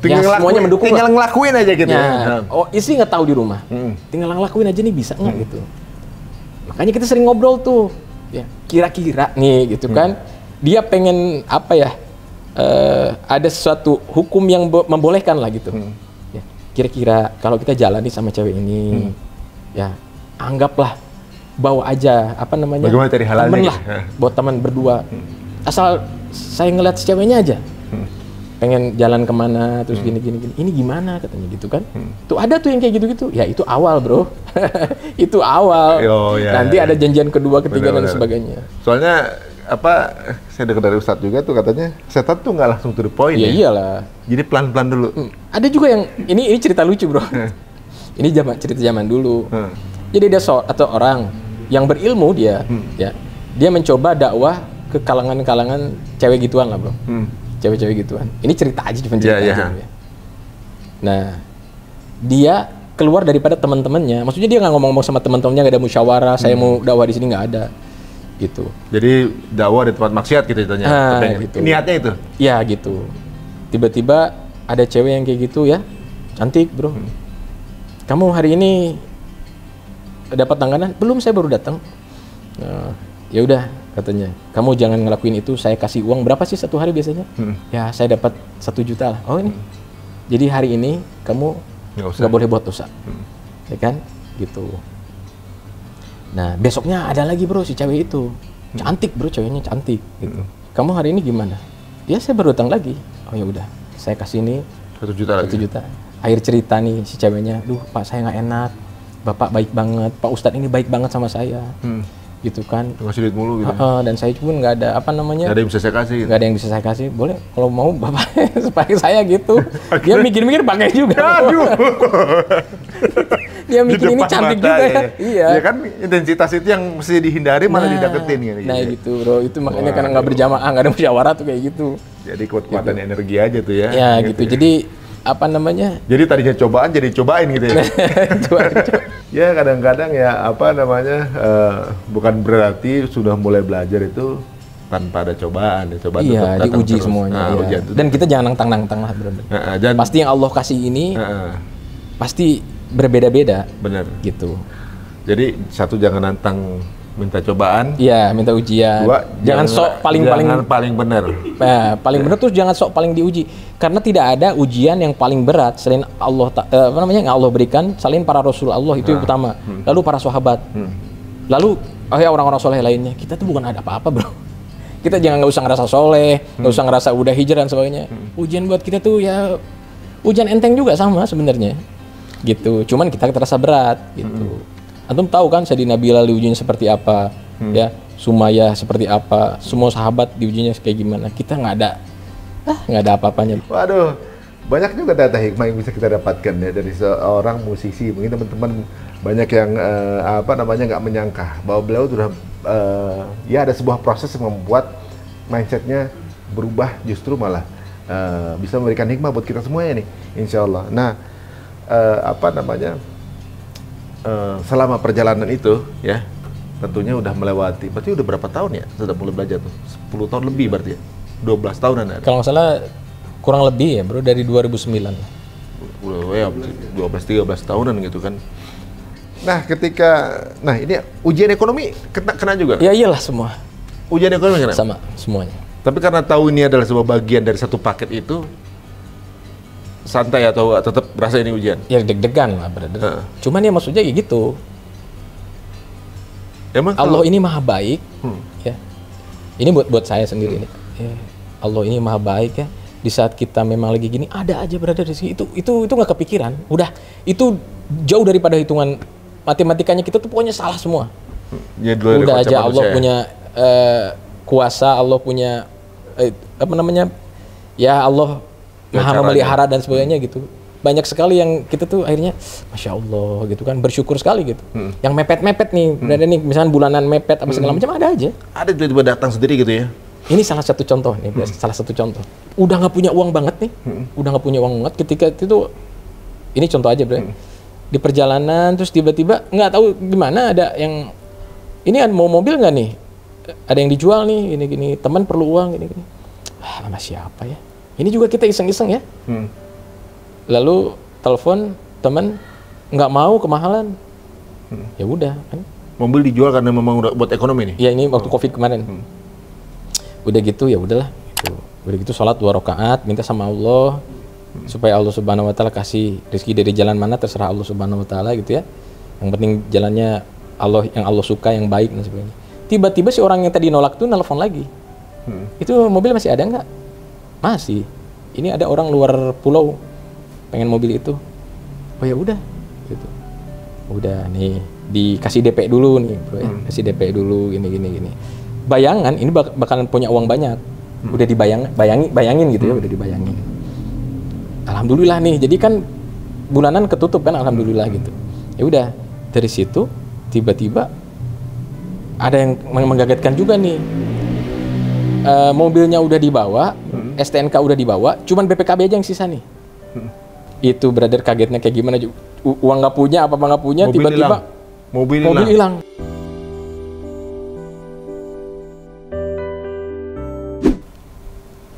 ya semuanya mendukung.
Tinggal ngelakuin aja gitu.
Ya. Oh, istri nggak tahu di rumah. Tinggal ngelakuin aja nih, bisa nggak gitu. Makanya kita sering ngobrol tuh. Ya, kira-kira nih gitu kan. Dia pengen apa ya? Ada sesuatu hukum yang membolehkan lah gitu. Ya, kira-kira kalau kita jalan nih sama cewek ini, ya anggaplah bawa aja apa namanya?
Bagaimana cari halalnya
temen
gitu?
lah, buat teman berdua. Asal saya ngeliat si ceweknya aja. Pengen jalan kemana, terus gini. Ini gimana katanya gitu kan? Tuh ada tuh yang kayak gitu-gitu. Ya itu awal bro. Itu awal. Nanti ada janjian kedua, ketiga dan sebagainya.
Soalnya saya dengar dari Ustadz juga tuh katanya setan tuh nggak langsung to the point
Ya
ya.
iyalah.
Jadi pelan-pelan dulu.
Ada juga yang ini cerita lucu bro. Ini cerita zaman dulu. Jadi ada atau orang yang berilmu dia, ya dia mencoba dakwah ke kalangan-kalangan cewek gituan lah bro. Cewek-cewek gituan. Ini cerita aja, cuma cerita aja. Ya. Nah, dia keluar daripada teman-temannya. Maksudnya dia nggak ngomong-ngomong sama teman-temannya, nggak ada musyawarah. Saya mau dakwah di sini, nggak ada. Gitu.
Jadi dakwah di tempat maksiat gitu ceritanya.
Gitu.
Niatnya itu.
Ya gitu. Tiba-tiba ada cewek yang kayak gitu ya, cantik bro. Kamu hari ini dapat langganan? Belum, saya baru datang. Ya udah katanya. Kamu jangan ngelakuin itu. Saya kasih uang berapa sih satu hari biasanya? Ya saya dapat 1 juta lah. Oh ini. Jadi hari ini kamu nggak boleh buat dosa. Ya kan? Gitu. Nah besoknya ada lagi bro si cewek itu. Cantik bro, ceweknya cantik gitu. Kamu hari ini gimana? Ya saya baru datang lagi. Oh ya udah, saya kasih ini
1 juta lagi.
1 juta. Akhir cerita nih si ceweknya, duh Pak saya nggak enak. Bapak baik banget, Pak Ustadz ini baik banget sama saya. Gitu kan.
Ngasih duit mulu gitu.
Dan saya pun nggak ada apa namanya.
Nggak ada yang bisa saya kasih.
Nggak ada yang bisa saya kasih. Boleh kalau mau Bapak pakai saya gitu. Dia mikir-mikir pakai juga.
Aduh.
Dia mikir ini cantik juga ya. Iya.
Ya kan intensitas itu yang mesti dihindari malah dideketin gitu.
Nah gitu bro, itu makanya karena nggak berjamaah, nggak ada musyawarah tuh kayak gitu.
Jadi kuat-kuatan energi aja tuh ya.
Ya gitu. Jadi apa namanya?
Jadi tadinya cobaan jadi cobain gitu ya. Ya kadang-kadang ya apa namanya bukan berarti sudah mulai belajar itu tanpa ada cobaan. Cobaan
iya,
tetap
diuji
terus.
semuanya. Ya. Dan kita jangan nantang-nantang lah bro. Pasti yang Allah kasih ini pasti berbeda-beda.
Benar.
Gitu.
Jadi satu jangan nantang minta cobaan.
Iya, minta ujian.
2,
jangan sok paling
benar.
Nah, paling benar tuh jangan sok paling diuji. Karena tidak ada ujian yang paling berat selain Allah yang Allah berikan selain para rasul Allah itu yang utama. Lalu para sahabat. Lalu orang-orang soleh lainnya. Kita tuh bukan ada apa-apa, bro. Kita nggak usah ngerasa soleh, nggak usah ngerasa udah hijrah dan sebagainya. Ujian buat kita tuh ya ujian enteng juga sama sebenarnya. Gitu. Cuman kita terasa berat gitu. Antum tahu kan Sayyidina Bilal diujinya seperti apa, ya, Sumayyah seperti apa, semua sahabat diujinya kayak gimana. Kita nggak ada apa-apanya.
Waduh, banyak juga data hikmah yang bisa kita dapatkan ya dari seorang musisi. Mungkin teman-teman banyak yang nggak menyangka bahwa beliau sudah ya ada sebuah proses yang membuat mindsetnya berubah, justru malah bisa memberikan hikmah buat kita semuanya nih, insya Allah. Nah, selama perjalanan itu ya, tentunya udah melewati, berarti udah berapa tahun ya sudah mulai belajar tuh? 10 tahun lebih berarti ya? 12 tahunan ada?
Kalau nggak salah kurang lebih ya bro, dari 2009.
Udah ya 12-13 tahunan gitu kan. Nah ini ujian ekonomi kena juga?
Ya iyalah semua.
Ujian ekonomi kena?
Sama, semuanya.
Tapi karena tahu ini adalah sebuah bagian dari satu paket itu, santai atau tetap berasa ini ujian?
Ya deg-degan lah brother. Cuman ya maksudnya ya gitu.
Emang
Allah ini maha baik, ya. Ini buat saya sendiri nih. Ya, Allah ini maha baik ya. Di saat kita memang lagi gini, ada aja berada di sini. Itu nggak kepikiran. Udah, itu jauh daripada hitungan matematikanya, kita tuh pokoknya salah semua.
Ya,
udah aja Allah punya kuasa, Allah punya ya Allah maha memelihara dan sebagainya gitu. Banyak sekali yang kita tuh akhirnya Masya Allah gitu kan, bersyukur sekali gitu. Yang mepet-mepet nih, berada nih misalnya bulanan mepet apa segala macam ada aja.
Ada tiba-tiba datang sendiri gitu ya.
Ini salah satu contoh nih, salah satu contoh. Udah nggak punya uang banget nih, udah nggak punya uang banget ketika itu. Ini contoh aja bro. Di perjalanan terus tiba-tiba nggak tahu gimana ada yang ini kan mau mobil nggak nih? Ada yang dijual nih, gini-gini. Teman perlu uang, gini-gini. Sama siapa ya? Ini juga kita iseng-iseng ya. Lalu telepon teman, nggak mau kemahalan. Ya udah kan.
Mobil dijual karena memang udah buat ekonomi nih.
Ya ini waktu Covid kemarin. Udah gitu ya udahlah. Gitu. Udah gitu sholat 2 rakaat, minta sama Allah supaya Allah Subhanahu Wa Taala kasih rezeki dari jalan mana terserah Allah Subhanahu Wa Taala gitu ya. Yang penting jalannya Allah, yang Allah suka, yang baik dan sebagainya. Tiba-tiba si orang yang tadi nolak tuh nelpon lagi. Itu mobil masih ada nggak? Masih. Ini ada orang luar pulau pengen mobil itu. Oh ya udah, gitu. Udah nih dikasih DP dulu nih, bro ya. Kasih DP dulu gini. Bayangan ini bakalan punya uang banyak. Udah bayangin gitu ya, udah dibayangin. Alhamdulillah nih. Jadi kan bulanan ketutup kan, alhamdulillah gitu. Ya udah, dari situ tiba-tiba ada yang menggagetkan juga nih. Mobilnya udah dibawa, STNK udah dibawa, cuman BPKB aja yang sisa nih. Itu brother kagetnya kayak gimana, uang nggak punya, apa nggak punya, tiba-tiba mobil hilang.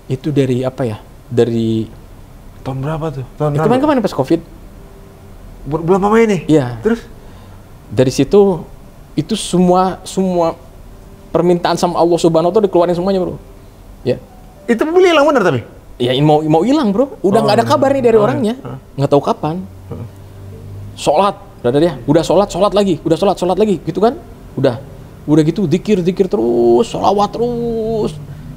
Itu dari apa ya? Dari
tahun berapa tuh? Tahun
kemarin pas Covid.
Belum lama ini?
Iya.
Terus?
Dari situ, itu semua permintaan sama Allah Subhanahu Wa Taala dikeluarin semuanya bro. Ya. Itu
mobil hilang benar tapi?
Ya mau hilang bro. Udah nggak ada kabar nih dari orangnya. Nggak tahu kapan. Sholat, berada dia. Udah sholat lagi. Udah sholat lagi, gitu kan? Udah gitu, zikir terus, sholawat terus.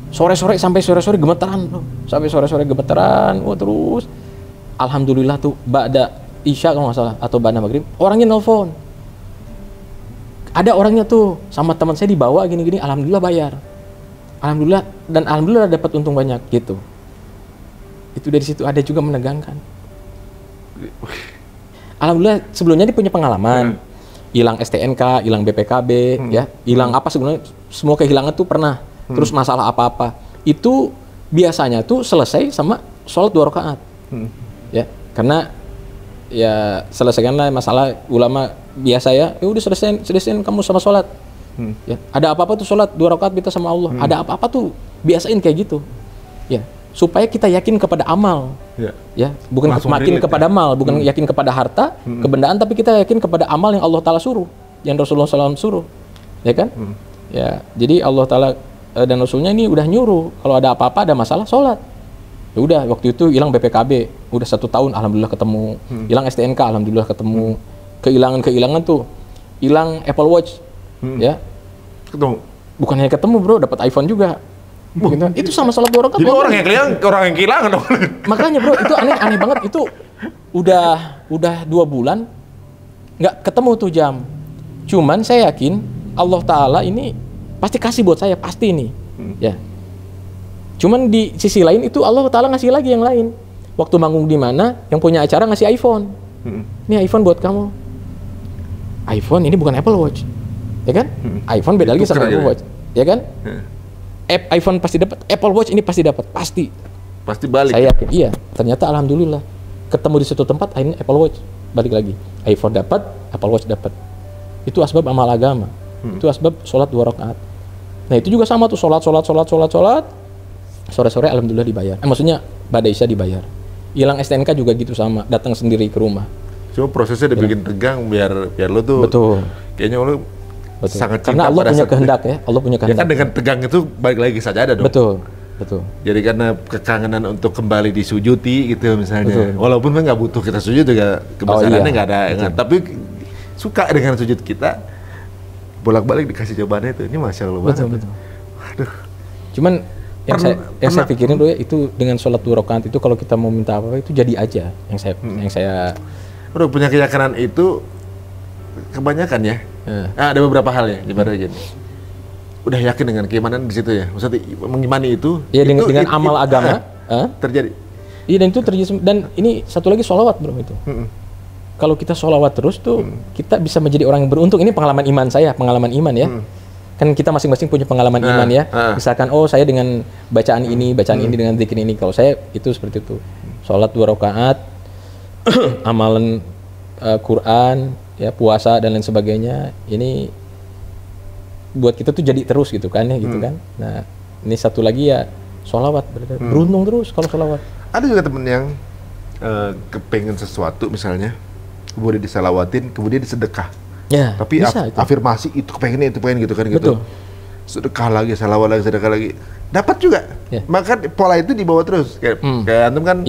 Sore-sore sampai sore-sore gemeteran bro. Sampai sore-sore gemeteran, terus. Alhamdulillah tuh, ba'da Isya kalau nggak salah, atau ba'da Maghrib, orangnya nelfon. Ada orangnya tuh, sama teman saya dibawa gini-gini, alhamdulillah bayar. Alhamdulillah dapat untung banyak gitu. Itu dari situ ada juga menegangkan. Alhamdulillah sebelumnya dia punya pengalaman. Hilang STNK, hilang BPKB, ya, hilang apa sebenarnya, semua kehilangan tuh pernah. Terus masalah apa-apa itu biasanya tuh selesai sama sholat 2 rakaat. Ya, karena ya selesaikanlah masalah ulama biasa ya udah selesaiin kamu sama sholat. Ya, ada apa-apa tuh sholat 2 rakaat kita sama Allah. Ada apa-apa tuh biasain kayak gitu. Ya, supaya kita yakin kepada amal. Ya, bukan makin kepada amal, bukan yakin kepada harta, kebendaan, tapi kita yakin kepada amal yang Allah Taala suruh, yang Rasulullah SAW suruh. Ya kan? Ya, jadi Allah Taala dan Rasulnya ini udah nyuruh kalau ada apa-apa, ada masalah, sholat. Ya udah, waktu itu hilang BPKB, udah 1 tahun, alhamdulillah ketemu. Hilang STNK, alhamdulillah ketemu. Kehilangan tuh, hilang Apple Watch, ya.
Ketemu?
Bukan hanya ketemu bro, dapat iPhone juga. Gitu. Itu sama sholat 2 rakaat.
Jadi orang yang kehilangan dong.
Makanya bro, itu aneh banget. Itu udah 2 bulan nggak ketemu tuh jam. Cuman saya yakin Allah Taala ini pasti kasih buat saya, pasti nih. Ya. Cuman di sisi lain itu Allah Taala ngasih lagi yang lain. Waktu manggung di mana, yang punya acara ngasih iPhone. Ini iPhone buat kamu. iPhone ini bukan Apple Watch, ya kan? iPhone beda lagi sama Apple Watch, ya kan? iPhone pasti dapat, Apple Watch ini pasti dapat, pasti.
Pasti balik.
Saya yakin. Iya. Ternyata alhamdulillah ketemu di satu tempat, akhirnya Apple Watch balik lagi. iPhone dapat, Apple Watch dapat. Itu asbab amal agama. Itu asbab sholat 2 rakaat. Nah itu juga sama tuh, sholat. Sore-sore alhamdulillah dibayar. Maksudnya pada Isya dibayar. Hilang STNK juga gitu sama, datang sendiri ke rumah.
Cuma prosesnya dibikin tegang biar lo tuh.
Betul.
Kayaknya lo sangat cinta.
Karena Allah
pada
punya
saat
kehendak ya. Allah punya
ya
kehendak.
kan dengan tegang itu balik lagi saja ada dong.
Betul.
Jadi karena kekangenan untuk kembali disujuti gitu misalnya.
Betul.
Walaupun kan nggak butuh kita sujud juga, kebesarannya nggak ada.
Betul.
Tapi suka dengan sujud kita, bolak-balik dikasih jawabannya itu. Ini Masya Allah banget.
Betul.
Aduh.
Cuman yang saya pikirin dulu ya, itu dengan sholat 2 rakaat itu kalau kita mau minta apa itu jadi aja. Yang saya
udah punya keyakinan itu kebanyakan ya. Nah, ada beberapa hal ya ibaratnya gini. Udah yakin dengan keimanan di situ ya. Maksudnya mengimani itu.
Ya dengan amal agama
terjadi.
Iya dan itu terjadi. Dan ini satu lagi sholawat bro itu. Kalau kita sholawat terus tuh kita bisa menjadi orang yang beruntung. Ini pengalaman iman iman ya. Kan kita masing-masing punya pengalaman iman ya. Misalkan saya dengan bacaan ini dengan zikir ini. Kalau saya itu seperti itu. Sholat 2 rakaat, amalan Quran, ya puasa dan lain sebagainya. Ini buat kita tuh jadi terus gitu kan ya gitu kan. Nah ini satu lagi ya sholawat. Beruntung terus kalau sholawat.
Ada juga temen yang kepengen sesuatu misalnya, kemudian disalawatin, kemudian disedekah.
Ya,
tapi
bisa,
afirmasi itu pengen gitu kan gitu.
Betul.
Sedekah lagi, salawat lagi, sedekah lagi. Dapat juga.
Ya.
Maka pola itu dibawa terus. Kayak antum kan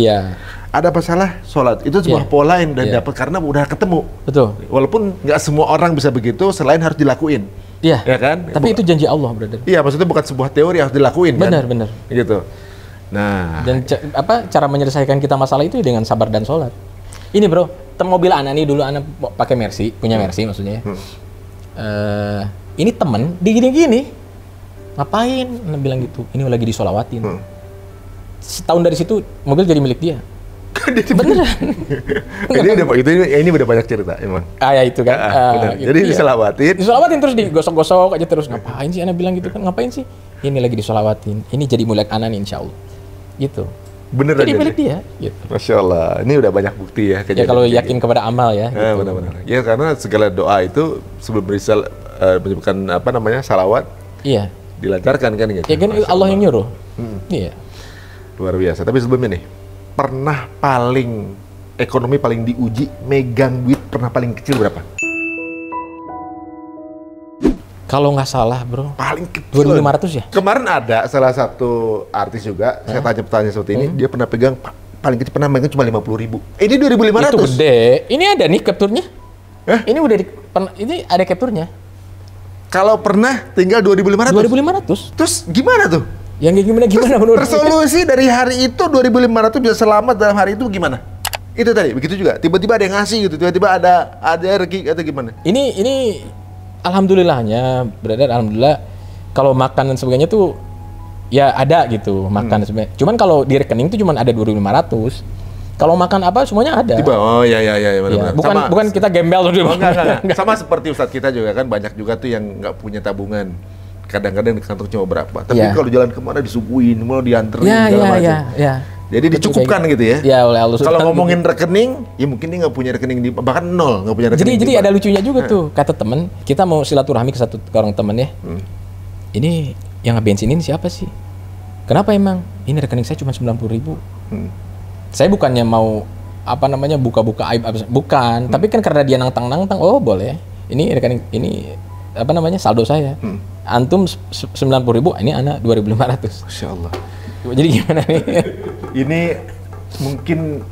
ada masalah sholat. Itu sebuah pola yang udah dapat karena udah ketemu.
Betul.
Walaupun nggak semua orang bisa begitu, selain harus dilakuin.
Iya.
Ya kan?
Tapi itu janji Allah, brother.
Iya, maksudnya bukan sebuah teori harus dilakuin kan.
Benar.
Gitu. Nah.
Dan cara menyelesaikan kita masalah itu dengan sabar dan sholat. Ini bro, mobil anak nih dulu anak pakai Mercy, punya Mercy maksudnya. Ini temen digini-gini, ngapain? Anak bilang gitu. Ini lagi disolawatin. Setahun dari situ mobil jadi milik dia. Beneran.
ini udah banyak cerita emang.
Ya itu kan.
Gitu. Jadi
disolawatin terus digosok-gosok aja terus. Ngapain sih anak bilang gitu kan? Ngapain sih? Ini lagi disolawatin. Ini jadi milik anak nih insya Allah. Gitu.
Beneran
jadi milik dia. Gitu.
Masya Allah. Ini udah banyak bukti ya.
Ya kalau yakin kepada amal ya. Gitu.
Benar-benar. Ya karena segala doa itu sebelum menyebutkan salawat.
Iya.
Dilancarkan kan gitu.
Ya kan Allah yang nyuruh. Iya.
Luar biasa. Tapi sebelumnya nih, pernah ekonomi paling diuji, megang duit pernah paling kecil berapa?
Kalau nggak salah bro,
paling kecil
2.500 ya?
Kemarin ada salah satu artis juga, saya tanya pertanyaan seperti ini, dia pernah pegang, paling kecil pernah megang cuma 50.000. Ini 2.500.
Itu gede. Ini ada nih capture-nya. Ini udah ini ada capture-nya.
Kalau pernah tinggal 2.500.
2.500.
Terus gimana tuh?
Yang gimana menurut
resolusi dari hari itu 2.500 bisa selamat dalam hari itu gimana? Itu tadi, begitu juga. Tiba-tiba ada yang ngasih gitu, tiba-tiba ada rezeki atau gimana?
Ini alhamdulillahnya, brother, alhamdulillah kalau makan dan sebagainya tuh ya ada gitu, makan dan sebagainya. Cuman kalau di rekening tuh cuman ada 2.500. Kalau makan apa semuanya ada.
Tiba, benar-benar.
Bukan kita gembel tuh.
Enggak. Sama seperti Ustadz kita juga kan banyak juga tuh yang nggak punya tabungan. Kadang-kadang di kantong cuma berapa. Tapi kalau jalan kemana disuguhin, mau dianterin segala macam. Jadi dicukupkan gitu ya.
Ya oleh Allah.
Kalau ngomongin rekening, ya mungkin dia nggak punya rekening bahkan nol, nggak punya rekening.
Jadi ada lucunya juga tuh, kata temen, kita mau silaturahmi ke orang temen ya. Ini yang ngebensinin siapa sih? Kenapa emang? Ini rekening saya cuma 90.000. Saya bukannya mau buka-buka aib, bukan. Tapi kan karena dia nantang-nantang, oh boleh. Ini rekening ini saldo saya. Antum 90.000, ini anak 2.500.
Masya Allah.
Jadi gimana nih?
Ini mungkin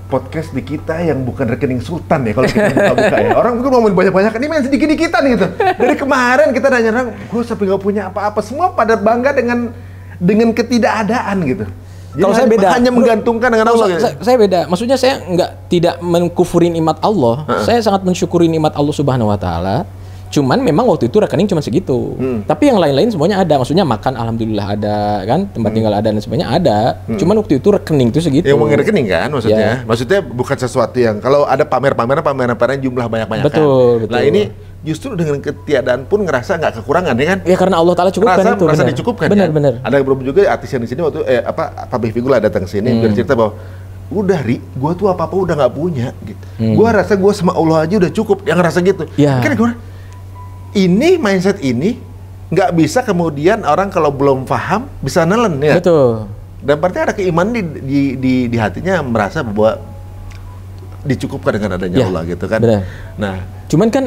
podcast di kita yang bukan rekening sultan ya kalau kita buka ya. Orang mungkin ngomongin banyak-banyak, ini main sedikit-dikitan gitu. Dari kemarin kita nanya orang, gue sampai nggak punya apa-apa. Semua pada bangga dengan ketidakadaan gitu.
Kalau saya beda,
hanya menggantungkan dengan Allah.
Saya beda. Maksudnya saya tidak mengkufurin nikmat Allah. Saya sangat mensyukuri nikmat Allah Subhanahu Wa Taala. Cuman memang waktu itu rekening cuma segitu. Tapi yang lain-lain semuanya ada. Maksudnya makan alhamdulillah ada kan, tempat tinggal ada dan sebagainya ada. Cuman waktu itu rekening itu segitu.
Yang mau rekening kan maksudnya. Maksudnya bukan sesuatu yang kalau ada pameran jumlah banyak-banyak
betul,
kan. Nah ini justru dengan ketiadaan pun ngerasa nggak kekurangan, ya kan?
Ya karena Allah Ta'ala cukupkan itu.
Merasa
benar.
dicukupkan,
Benar,
kan?
benar.
Ada beberapa juga artis yang di sini waktu Public Figure datang ke sini bercerita bahwa udah gua tuh apa-apa udah nggak punya gitu. Gua rasa gua sama Allah aja udah cukup, yang ngerasa gitu.
Ya.
Kan gimana? Ini mindset ini nggak bisa kemudian orang kalau belum paham bisa nelen ya.
Betul.
Dan berarti ada keimanan di hatinya merasa bahwa dicukupkan dengan adanya
Ya,
Allah gitu kan.
benar.
Nah,
Cuman kan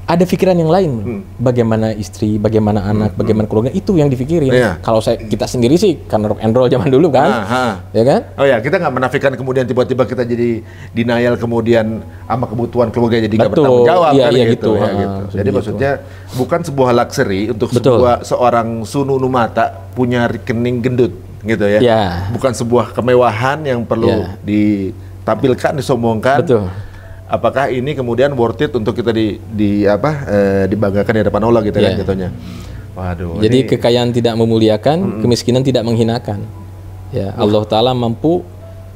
ada pikiran yang lain, bagaimana istri, bagaimana anak, bagaimana keluarga, itu yang dipikirin.
Iya.
Kalau kita sendiri sih karena rock and roll zaman dulu kan, ya kan?
Oh ya, kita nggak menafikan kemudian tiba-tiba kita jadi denial kemudian sama kebutuhan keluarga jadi nggak
Betul.
bertanggung jawab
Iya,
kan
iya
gitu.
gitu.
Ya,
Ah,
gitu.
seperti
Jadi
itu.
maksudnya bukan sebuah luxury untuk
Betul.
seorang Sununu Mata punya rekening gendut gitu ya.
Iya.
Bukan sebuah kemewahan yang perlu
Iya.
ditampilkan, disombongkan.
Betul.
Apakah ini kemudian worth it untuk kita dibanggakan di hadapan Allah gitu kan
Iya.
jatuhnya. Waduh.
Jadi
ini-
kekayaan tidak memuliakan, kemiskinan tidak menghinakan. Ya, Allah Ta'ala mampu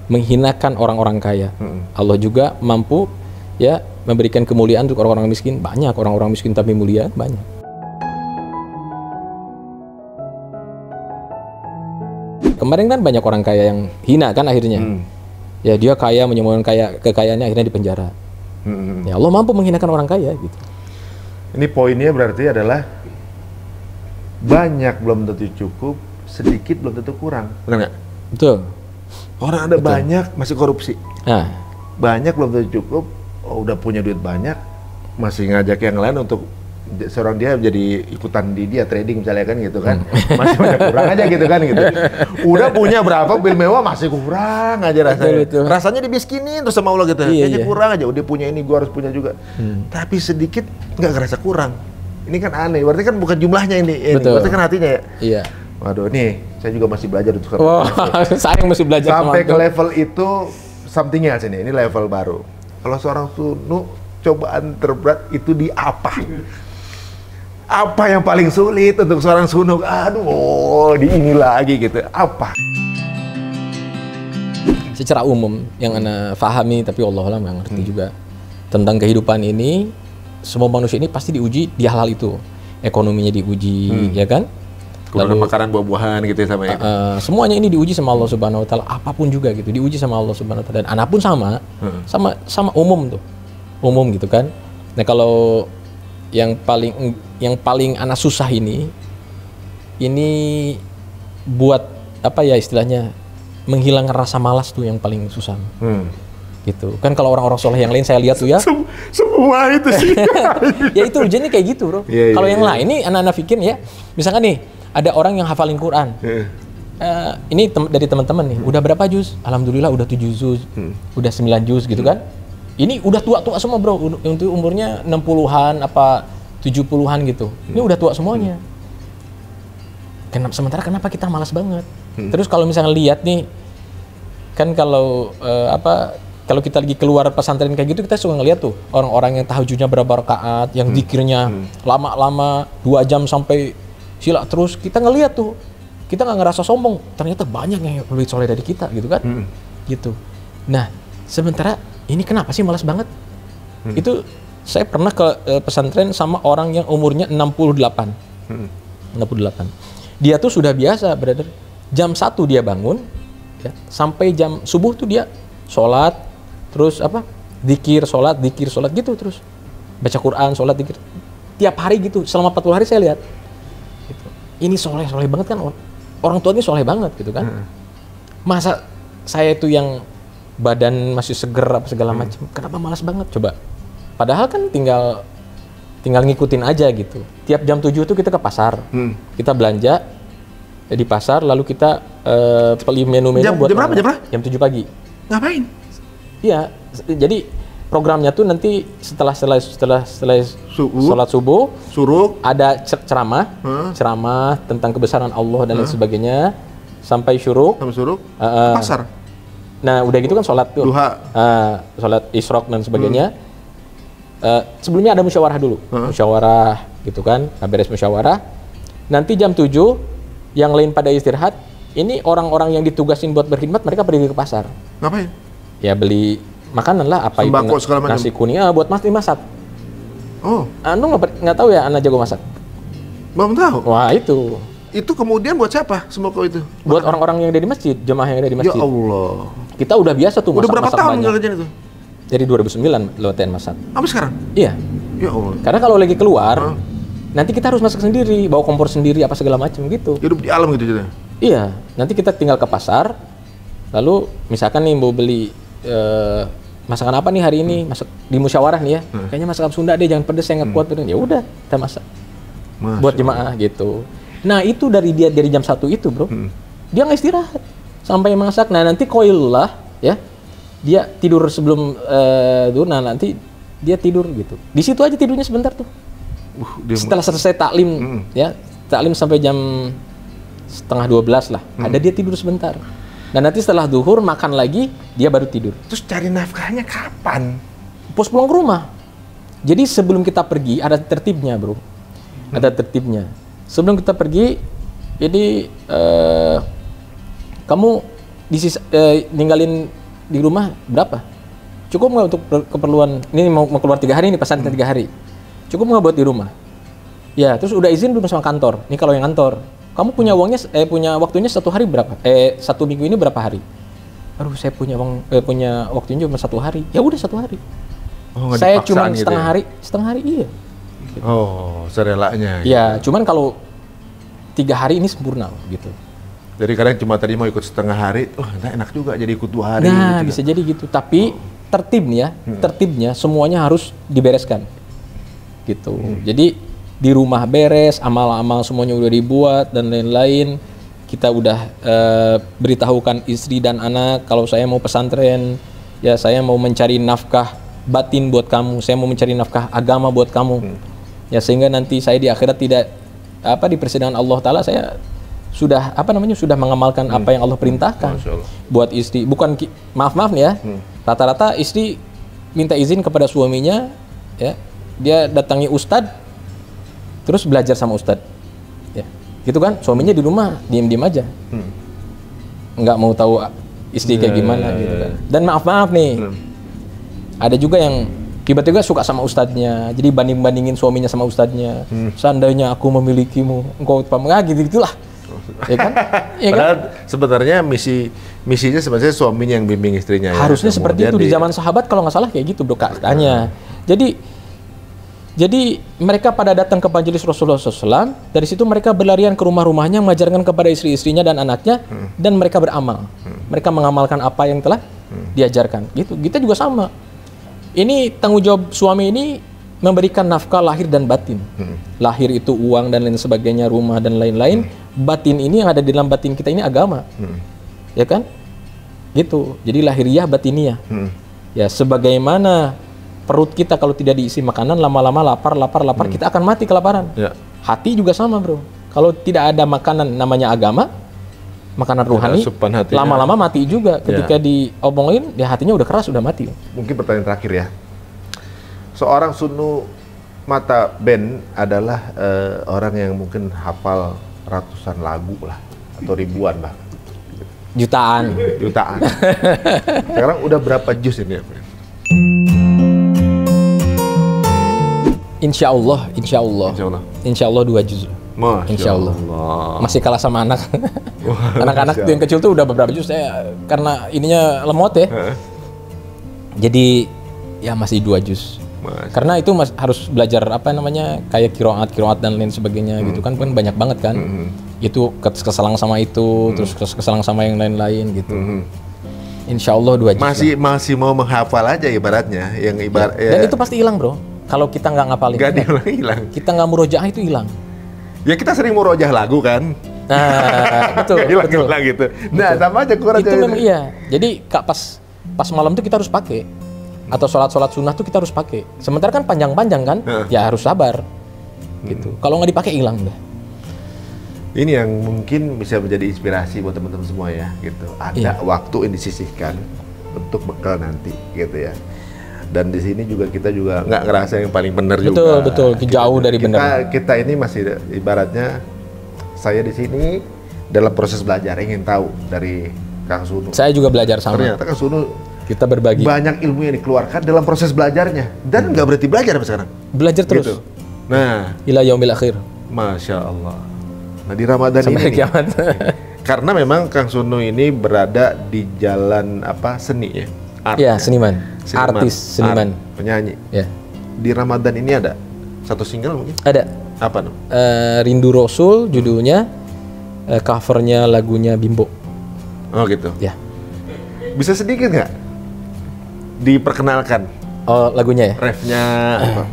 menghinakan orang-orang kaya. Allah juga mampu ya memberikan kemuliaan untuk orang-orang miskin. Banyak orang-orang miskin tapi mulia, banyak. Kemarin kan banyak orang kaya yang hina kan akhirnya. Ya dia kaya, menyembunyikan kekayaannya akhirnya di penjara. Ya Allah mampu menghinakan orang kaya gitu.
Ini poinnya berarti adalah banyak belum tentu cukup, sedikit belum tentu kurang. Benar nggak?
Betul.
Orang ada banyak masih korupsi,
Nah,
banyak belum tentu cukup, udah punya duit banyak, masih ngajak yang lain untuk seorang dia jadi ikutan di dia trading misalnya kan gitu kan, masih banyak kurang aja gitu kan gitu. Udah punya berapa mobil mewah masih kurang aja rasanya.
Betul.
Rasanya dibiskinin terus sama Allah gitu.
Iya,
Kayaknya
iya.
kurang aja. Udah punya ini gua harus punya juga. Tapi sedikit nggak ngerasa kurang. Ini kan aneh. Berarti kan bukan jumlahnya ini.
Betul.
Berarti kan hatinya ya.
iya.
Waduh, nih saya juga masih belajar untuk
Wah, saya yang mesti belajar
sampai ke
sama
level itu something else ini level baru. Kalau seorang sunu cobaan terberat itu di apa? Apa yang paling sulit untuk seorang sunu? Aduh, di ini lagi gitu. Apa?
secara umum yang Anda pahami, tapi Allah lah yang ngerti juga tentang kehidupan ini. Semua manusia ini pasti diuji di hal-hal itu. Ekonominya diuji, ya kan?
Lalu makanan buah-buahan gitu ya sama ya.
Semuanya ini diuji sama Allah Subhanahu wa taala, apapun juga gitu, diuji sama Allah Subhanahu wa taala. Dan anak pun sama umum tuh. Umum gitu kan. Nah, kalau yang paling anak susah ini buat apa ya istilahnya, menghilangkan rasa malas tuh yang paling susah. Gitu. Kan kalau orang-orang soleh yang lain saya lihat tuh ya.
Semua itu sih.
Ya itu ujiannya kayak gitu, bro.
Iya,
Kalau
iya,
yang
iya.
lain ini anak-anak pikir ya, misalkan nih ada orang yang hafalin Quran. Ini dari teman-teman nih, udah berapa juz? Alhamdulillah udah 7 juz, udah 9 juz gitu kan. Ini udah tua-tua semua, bro. Untuk umurnya 60-an apa 70-an gitu. Ini udah tua semuanya. Sementara kenapa kita malas banget? Terus kalau misalnya lihat nih, kan kalau kalau kita lagi keluar pesantren kayak gitu, kita suka ngeliat tuh orang-orang yang tahajudnya berapa rakaat, yang zikirnya lama-lama 2 jam sampai sila terus. Kita ngeliat tuh, kita nggak ngerasa sombong. Ternyata banyak yang lebih soleh dari kita gitu kan, gitu. Nah, sementara ini kenapa sih malas banget? Itu saya pernah ke pesantren sama orang yang umurnya 68. 68. Dia tuh sudah biasa, brother. Jam 1 dia bangun, ya, sampai jam subuh tuh dia sholat, terus zikir, sholat gitu terus. Baca Quran, sholat, zikir. Tiap hari gitu, selama 40 hari saya lihat. Gitu. Ini soleh banget kan, orang tua ini soleh banget gitu kan. Masa saya tuh yang badan masih seger apa segala macam, kenapa malas banget coba? Padahal kan tinggal ngikutin aja gitu. Tiap jam 7 tuh kita ke pasar, kita belanja di pasar, lalu kita beli menu-menu
Jam berapa?
Jam 7 pagi.
Ngapain?
Iya, jadi programnya tuh nanti setelah sholat subuh
Suruh
ada ceramah tentang kebesaran Allah dan lain sebagainya sampai syuruk.
sama suruh pasar.
Nah, udah gitu kan sholat tuh.
Duha.
Sholat isyraq dan sebagainya. Sebelumnya ada musyawarah dulu. Musyawarah gitu kan. Beres musyawarah. Nanti jam 7 yang lain pada istirahat. Ini orang-orang yang ditugasin buat berkhidmat, mereka pergi ke pasar.
Ngapain?
Ya beli makanan lah, apa
Sembako
itu
segala macam.
nasi kuning buat dimasak.
Oh,
Anu nggak tahu ya anak jago masak?
belum tahu.
Wah itu.
Itu kemudian buat siapa sembako itu?
Buat orang-orang yang ada di masjid, jemaah yang ada di
Ya
masjid.
Allah.
Kita udah biasa tuh
Udah berapa
masak
tahun
banyak.
ngerjain itu?
Dari 2009 latihan masak.
Sampai sekarang?
Iya.
Ya Allah.
Karena kalau lagi keluar, nanti kita harus masak sendiri, bawa kompor sendiri apa segala macam gitu.
Hidup di alam gitu.
Iya. Nanti kita tinggal ke pasar, lalu misalkan nih mau beli masakan apa nih hari ini, masak di musyawarah nih ya. Kayaknya masakan Sunda deh, jangan pedes, saya nggak kuat. Ya udah, kita masak buat jemaah gitu. Nah itu dari jam 1 itu bro, dia nggak istirahat sampai masak. Nah nanti koilullah ya, dia tidur sebelum itu, nah nanti dia tidur gitu. Di situ aja tidurnya sebentar tuh. Setelah selesai taklim ya, taklim sampai jam 11:30 lah. Ada dia tidur sebentar. Dan nanti setelah duhur makan lagi, dia baru tidur.
Terus cari nafkahnya kapan?
Pas pulang ke rumah. Jadi sebelum kita pergi ada tertibnya bro, ada tertibnya. Sebelum kita pergi, ini kamu ninggalin di rumah berapa? Cukup nggak untuk keperluan? Ini mau keluar 3 hari, ini pesan 3 hari. Cukup nggak buat di rumah? Ya, terus udah izin belum sama kantor? Ini kalau yang kantor, kamu punya uangnya, punya waktunya 1 hari berapa? 1 minggu ini berapa hari? Aduh, saya punya uang, punya waktunya cuma 1 hari. Ya udah 1 hari.
Oh,
Saya cuma
gitu
setengah
ya?
hari, setengah hari iya.
Oh, serelanya.
Ya, cuman kalau 3 hari ini sempurna gitu.
Jadi kadang cuma tadi mau ikut setengah hari, enak juga jadi ikut 2 hari.
Nah,
gitu
bisa jadi gitu. Tapi tertibnya, tertibnya semuanya harus dibereskan. Gitu. Jadi di rumah beres, amal-amal semuanya udah dibuat dan lain-lain. Kita udah beritahukan istri dan anak kalau saya mau pesantren, ya saya mau mencari nafkah batin buat kamu, saya mau mencari nafkah agama buat kamu. Ya sehingga nanti saya di akhirat tidak di persidangan Allah Ta'ala saya sudah sudah mengamalkan apa yang Allah perintahkan buat istri. Bukan maaf nih ya, rata-rata istri minta izin kepada suaminya, ya dia datangi ustadz terus belajar sama ustadz, ya gitu kan. Suaminya di rumah diem-diem aja, nggak mau tahu istri kayak gimana gitu kan. Dan maaf nih, ada juga yang tiba-tiba suka sama ustadznya, jadi banding-bandingin suaminya sama ustadznya. Seandainya aku memilikimu, engkau gitu-gitulah. Ya kan? Ya
Padahal
kan?
sebenarnya misinya sebenarnya suaminya yang bimbing istrinya.
Harusnya
ya.
seperti itu di zaman sahabat kalau nggak salah kayak gitu dok katanya. Jadi mereka pada datang ke majelis Rasulullah SAW, dari situ mereka berlarian ke rumah-rumahnya mengajarkan kepada istri-istrinya dan anaknya, dan mereka beramal. Mereka mengamalkan apa yang telah diajarkan. Gitu. Kita juga sama. Ini tanggung jawab suami ini memberikan nafkah lahir dan batin. Lahir itu uang dan lain sebagainya, rumah dan lain-lain. Batin ini yang ada di dalam batin kita ini agama. Ya kan? Gitu. Jadi lahiriah batiniyah. Ya sebagaimana perut kita kalau tidak diisi makanan, lama-lama lapar, kita akan mati kelaparan.
Ya.
Hati juga sama bro. Kalau tidak ada makanan namanya agama, makanan rohani, lama-lama mati juga. Ketika diomongin, ya hatinya udah keras, udah mati.
Mungkin pertanyaan terakhir ya. Seorang Sunu Mata Ben adalah orang yang mungkin hafal ratusan lagu lah, atau ribuan bahkan.
Jutaan.
Sekarang udah berapa juz ini ya?
Insya Allah 2 juz. Insya Allah. Masih kalah sama anak. Anak-anak yang kecil tuh udah beberapa juz. Saya karena ininya lemot ya. Jadi ya masih 2 juz. Karena itu harus belajar kayak kiroat dan lain sebagainya gitu kan banyak banget kan. Itu keselang sama itu, terus keselang sama yang lain-lain gitu. Insya Allah 2 juz.
Masih mau menghafal aja ibaratnya, yang ibarat.
Dan itu pasti hilang bro. Kalau kita nggak ngapalin,
hilang.
Kita nggak murojaah itu hilang.
Ya kita sering murojah lagu kan.
Nah, betul.
Hilang gitu. Nah, sama aja kurang.
Itu memang iya. Jadi pas malam itu kita harus pakai. Atau sholat sunnah tuh kita harus pakai. Sementara kan panjang-panjang kan, ya harus sabar. Gitu. Kalau nggak dipakai hilang udah.
Ini yang mungkin bisa menjadi inspirasi buat teman-teman semua ya, gitu. Ada waktu yang disisihkan untuk bekal nanti, gitu ya. Dan di sini juga kita juga nggak ngerasa yang paling benar juga.
Betul, jauh dari benar.
Kita ini masih ibaratnya saya di sini dalam proses belajar ingin tahu dari Kang Sunu.
Saya juga belajar sama.
Ternyata Kang Sunu
kita berbagi.
Banyak ilmu yang dikeluarkan dalam proses belajarnya. Dan nggak berhenti belajar sampai sekarang.
Belajar terus.
Gitu. Nah,
Ila yaumil akhir.
Masya Allah. Nah di Ramadan
Sampai
ini
kiamat.
karena memang Kang Sunu ini berada di jalan apa seni ya? Art,
Ya, seniman. Artis, seniman.
Penyanyi.
Ya.
Di Ramadan ini ada satu single mungkin?
Ada.
Apa tuh?
Rindu Rasul judulnya, covernya lagunya Bimbo.
Oh gitu.
Ya.
Bisa sedikit nggak diperkenalkan
Oh, lagunya ya.
refnya apa?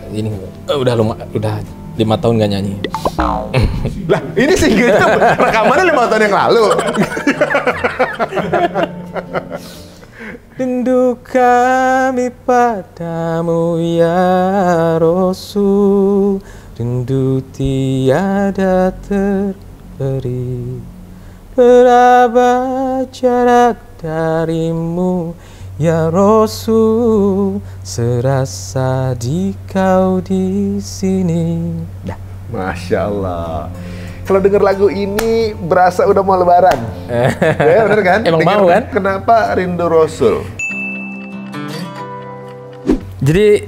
Ini udah 5 tahun nggak nyanyi.
Lah ini singlenya rekamannya 5 tahun yang lalu.
Rindu kami padamu ya Rasul, rindu tiada terberi, berapa jarak darimu ya Rasul, serasa di kau di sini. Dah.
Masya Allah. Kalau denger lagu ini berasa udah mau lebaran. Ya bener kan?
Emang
Denger
mau kan?
Kenapa Rindu Rasul?
Jadi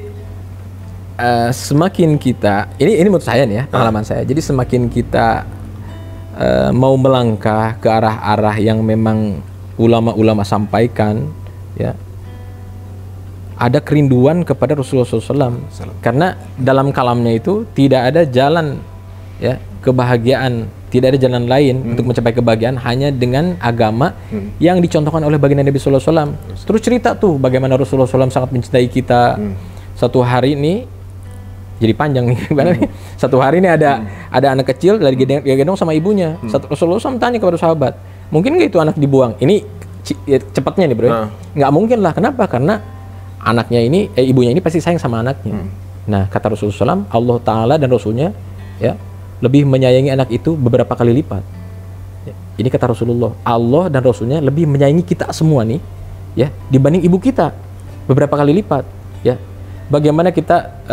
semakin kita, ini menurut saya nih ya, pengalaman saya. Jadi semakin kita mau melangkah ke arah-arah yang memang ulama-ulama sampaikan, ya, ada kerinduan kepada Rasulullah SAW. Karena dalam kalamnya itu tidak ada jalan, ya, kebahagiaan, tidak ada jalan lain untuk mencapai kebahagiaan hanya dengan agama yang dicontohkan oleh baginda Nabi Sallallahu Alaihi Wasallam. Terus cerita tuh bagaimana Rasulullah SAW sangat mencintai kita. Satu hari ini jadi panjang nih, gimana nih? Satu hari ini ada anak kecil dari gendong sama ibunya. Rasulullah SAW tanya kepada sahabat, mungkin nggak itu anak dibuang? Ini cepatnya nih bro. Nggak mungkin lah. Kenapa? Karena anaknya ini, ibunya ini pasti sayang sama anaknya. Nah kata Rasulullah SAW, Allah Taala dan Rasulnya, ya, lebih menyayangi anak itu beberapa kali lipat. Ya, ini kata Rasulullah, Allah dan Rasulnya lebih menyayangi kita semua nih, ya, dibanding ibu kita beberapa kali lipat. Ya, bagaimana kita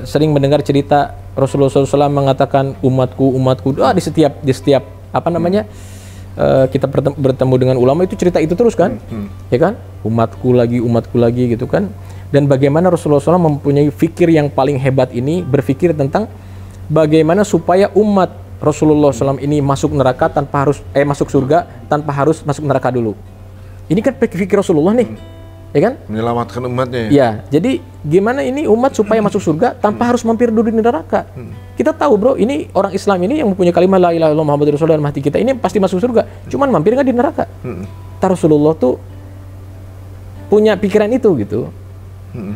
sering mendengar cerita Rasulullah SAW mengatakan umatku, di setiap apa namanya kita bertemu dengan ulama itu cerita itu terus kan, ya kan, umatku lagi gitu kan. Dan bagaimana Rasulullah SAW mempunyai fikir yang paling hebat ini, berfikir tentang bagaimana supaya umat Rasulullah SAW ini masuk neraka tanpa harus masuk surga tanpa harus masuk neraka dulu. Ini kan pikir Rasulullah nih, ya kan?
Menyelamatkan umatnya.
Ya, jadi gimana ini umat supaya masuk surga tanpa harus mampir dulu di neraka? Kita tahu bro, ini orang Islam ini yang mempunyai kalimat la ilaha illallah Muhammadur Rasulullah dalam hati kita ini pasti masuk surga. Cuman mampir nggak di neraka? Rasulullah tuh punya pikiran itu gitu,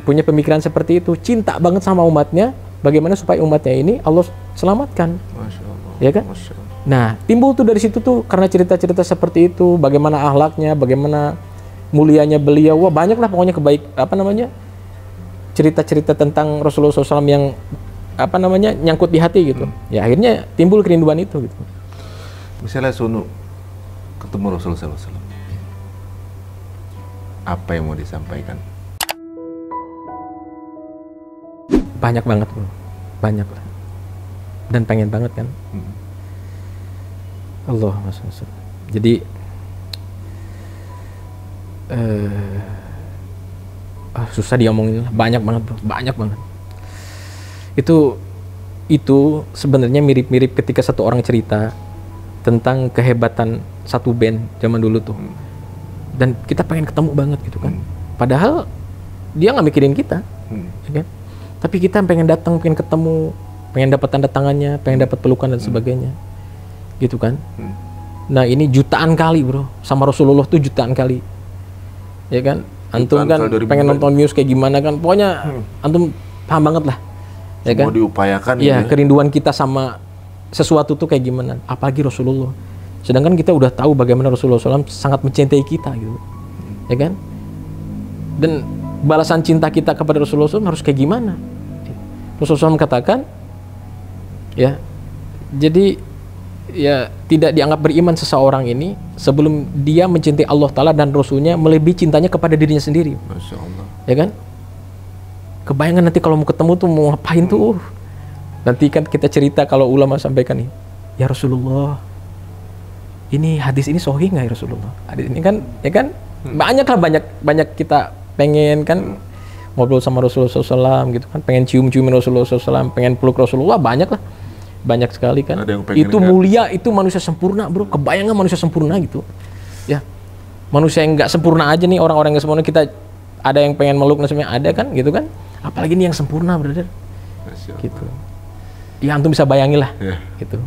punya pemikiran seperti itu, cinta banget sama umatnya. Bagaimana supaya umatnya ini Allah selamatkan,
Masya Allah.
ya kan?
Masya Allah.
Nah, timbul tuh dari situ tuh karena cerita-cerita seperti itu, bagaimana akhlaknya, bagaimana mulianya beliau, wah banyak lah pokoknya cerita-cerita tentang Rasulullah SAW yang nyangkut di hati gitu. Ya akhirnya timbul kerinduan itu gitu.
Misalnya Sunu ketemu Rasulullah SAW, apa yang mau disampaikan?
Banyak banget bro, banyak lah, dan pengen banget kan. Allah masya. Jadi susah diomongin lah, banyak banget bro, banyak banget. Itu sebenarnya mirip-mirip ketika satu orang cerita tentang kehebatan satu band zaman dulu tuh, dan kita pengen ketemu banget gitu kan. Padahal dia nggak mikirin kita, ya kan? Tapi kita pengen datang, pengen ketemu, pengen dapat tanda tangannya, pengen dapat pelukan dan sebagainya, gitu kan? Nah ini jutaan kali bro, sama Rasulullah tuh jutaan kali, ya kan? Antum kan pengen nonton news kayak gimana kan? Pokoknya antum paham banget lah, ya kan?
Mau diupayakan.
Iya, kerinduan kita sama sesuatu tuh kayak gimana? Apalagi Rasulullah. Sedangkan kita udah tahu bagaimana Rasulullah SAW sangat mencintai kita, gitu, ya kan? Dan balasan cinta kita kepada Rasulullah SAW harus kayak gimana? Rasulullah SAW katakan, ya, jadi ya tidak dianggap beriman seseorang ini sebelum dia mencintai Allah Ta'ala dan Rasulnya melebihi cintanya kepada dirinya sendiri.
Masya Allah.
Ya kan? Kebayangan nanti kalau mau ketemu tuh mau ngapain tuh? Nanti kan kita cerita kalau ulama sampaikan nih, ya Rasulullah, ini hadis ini sahih nggak ya Rasulullah? Hadis ini kan, ya kan? Banyak lah, banyak kita pengen kan ngobrol sama Rasulullah SAW gitu kan, pengen cium-ciumin Rasulullah SAW, pengen peluk Rasulullah, banyak lah, banyak sekali kan. Itu mulia, itu manusia sempurna bro, kebayang nggak manusia sempurna gitu, ya manusia yang nggak sempurna aja nih, orang-orang yang sempurna kita ada yang pengen meluk semuanya ada kan gitu kan, apalagi nih yang sempurna brother, gitu. Ya antum bisa bayangin lah, gitu.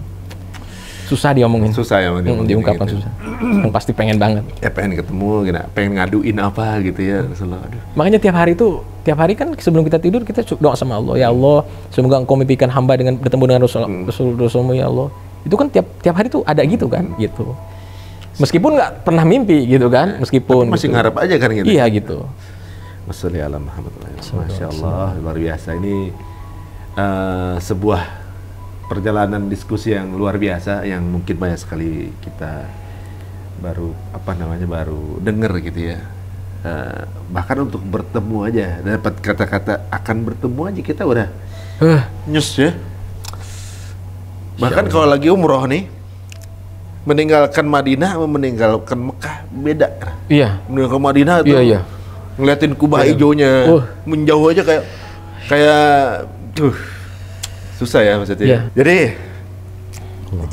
Susah diomongin.
Susah ya,
diungkapkan gitu. Susah. Yang pasti pengen banget.
Ya pengen ketemu, pengen ngaduin apa gitu ya. Aduh.
Makanya tiap hari kan sebelum kita tidur kita doa sama Allah. Ya Allah, semoga Engkau mimpikan hamba dengan bertemu dengan Rasulmu ya Allah. Itu kan tiap hari tuh ada gitu kan, gitu. Meskipun nggak pernah mimpi gitu kan, meskipun.
Tapi masih
gitu.
Ngarep aja kan gitu.
Iya gitu.
Masya Allah, luar biasa. Ini sebuah perjalanan diskusi yang luar biasa yang mungkin banyak sekali kita baru dengar gitu ya. Bahkan untuk bertemu aja dapat kata-kata akan bertemu aja kita udah nyus ya. Bahkan kalau lagi umroh nih, meninggalkan Madinah sama meninggalkan Mekah beda.
Iya.
Meninggalkan Madinah tuh ngeliatin kubah hijaunya menjauh aja kayak susah ya maksudnya. Yeah. Jadi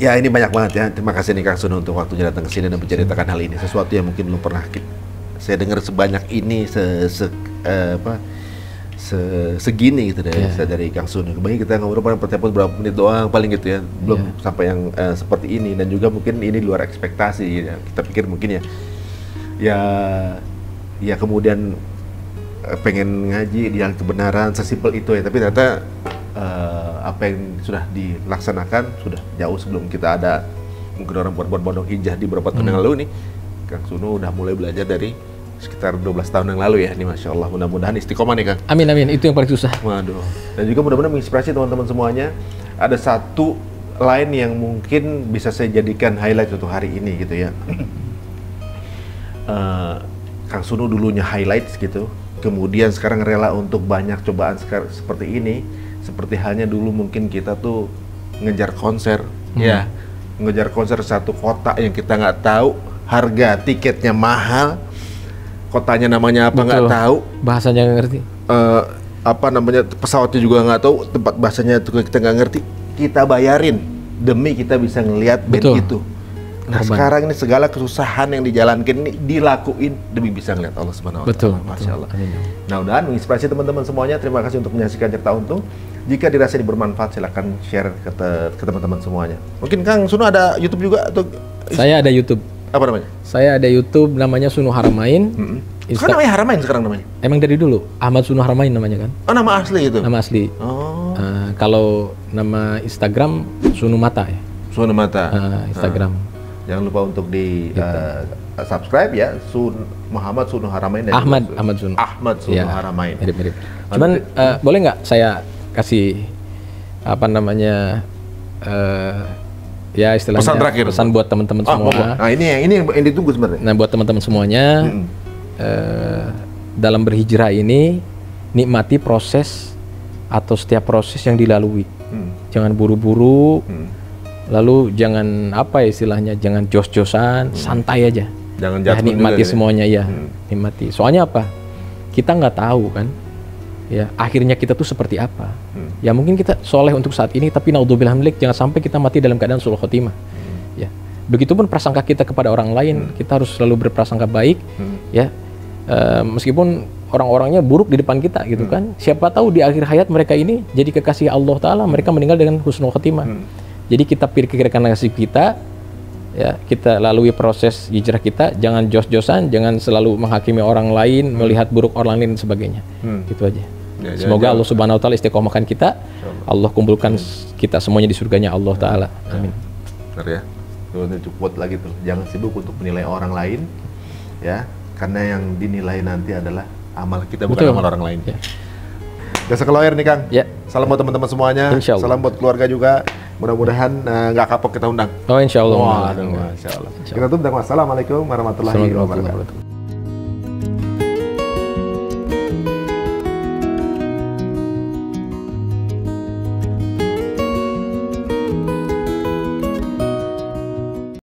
ya ini banyak banget ya. Terima kasih nih Kang Sunu untuk waktunya datang ke sini dan menceritakan hal ini. Sesuatu yang mungkin belum pernah saya dengar sebanyak ini segini gitu dari Kang Sunu. Kebanyakan kita ngobrol berapa menit doang paling gitu ya. Belum sampai yang seperti ini, dan juga mungkin ini luar ekspektasi ya. Kita pikir mungkin ya kemudian pengen ngaji yang kebenaran sesimpel itu ya, tapi ternyata apa yang sudah dilaksanakan sudah jauh sebelum kita ada mungkin orang buat Pondok Hijrah di beberapa tahun yang lalu nih. Kang Sunu udah mulai belajar dari sekitar 12 tahun yang lalu ya. Ini Masya Allah, mudah-mudahan istiqomah nih Kang.
Amin, itu yang paling susah.
Waduh. Dan juga mudah-mudahan menginspirasi teman-teman semuanya. Ada satu line yang mungkin bisa saya jadikan highlight untuk hari ini gitu ya. Kang Sunu dulunya highlights gitu, kemudian sekarang rela untuk banyak cobaan seperti ini. Seperti halnya dulu mungkin kita tuh ngejar konser, ngejar konser satu kota yang kita nggak tahu, harga tiketnya mahal, kotanya namanya apa nggak tahu,
bahasanya nggak ngerti,
pesawatnya juga nggak tahu, tempat bahasanya tuh kita nggak ngerti, kita bayarin demi kita bisa ngelihat band itu. Nah sekarang ini segala kesusahan yang dijalankan ini dilakuin demi bisa ngeliat Allah Subhanahu Wa Taala. Masya Allah. Nah, mudah-mudahan menginspirasi teman-teman semuanya. Terima kasih untuk menyaksikan Cerita Untung. Jika dirasa ini bermanfaat, silakan share ke teman-teman semuanya. Mungkin Kang Sunu ada YouTube juga atau?
Saya ada YouTube.
Apa namanya?
Saya ada YouTube namanya Sunu Haramain.
Sekarang namanya Haramain sekarang namanya?
Emang dari dulu Ahmad Sunu Haramain namanya kan?
Oh, nama asli itu?
Nama asli.
Oh.
Kalau nama Instagram Sunu Mata ya.
Sunu Mata.
Instagram.
Jangan lupa untuk di subscribe ya, Muhammad Sunu Haramain.
Ahmad Sunu
Haramain.
Mirip-mirip. Cuman boleh nggak saya kasih ya istilahnya
pesan terakhir,
pesan buat teman-teman semua.
Nah ini yang ditunggu sebenarnya.
Nah buat teman-teman semuanya, dalam berhijrah ini nikmati proses atau setiap proses yang dilalui. Jangan buru-buru. Lalu jangan istilahnya jangan jos-josan, santai aja.
Jangan jatuh
nikmati
juga,
semuanya ya. Nikmati. Soalnya apa? Kita nggak tahu kan. Ya, akhirnya kita tuh seperti apa. Ya mungkin kita soleh untuk saat ini, tapi naudzubillah milik jangan sampai kita mati dalam keadaan sulh khotimah. Ya. Begitupun prasangka kita kepada orang lain, kita harus selalu berprasangka baik. Ya. Meskipun orang-orangnya buruk di depan kita gitu kan. Siapa tahu di akhir hayat mereka ini jadi kekasih Allah Ta'ala, mereka meninggal dengan husnul khotimah. Jadi kita pikirkan nasib kita, ya kita lalui proses hijrah kita, jangan jos-josan, jangan selalu menghakimi orang lain, melihat buruk orang lain dan sebagainya. Gitu aja. Semoga Allah Subhanahu Wa Taala istiqomahkan kita, Allah kumpulkan kita semuanya di surganya Allah Ta'ala. Amin.
Benar ya. Itu quote lagi tuh, jangan sibuk untuk menilai orang lain, ya, karena yang dinilai nanti adalah amal kita, bukan amal orang lain. Jasa keloyer nih Kang.
Ya.
Salam buat teman-teman semuanya. Salam buat keluarga juga. Mudah-mudahan nggak kapok kita undang.
Oh, insya Allah.
Insya Allah. Kita tutup dengan wassalamualaikum warahmatullahi wabarakatuh.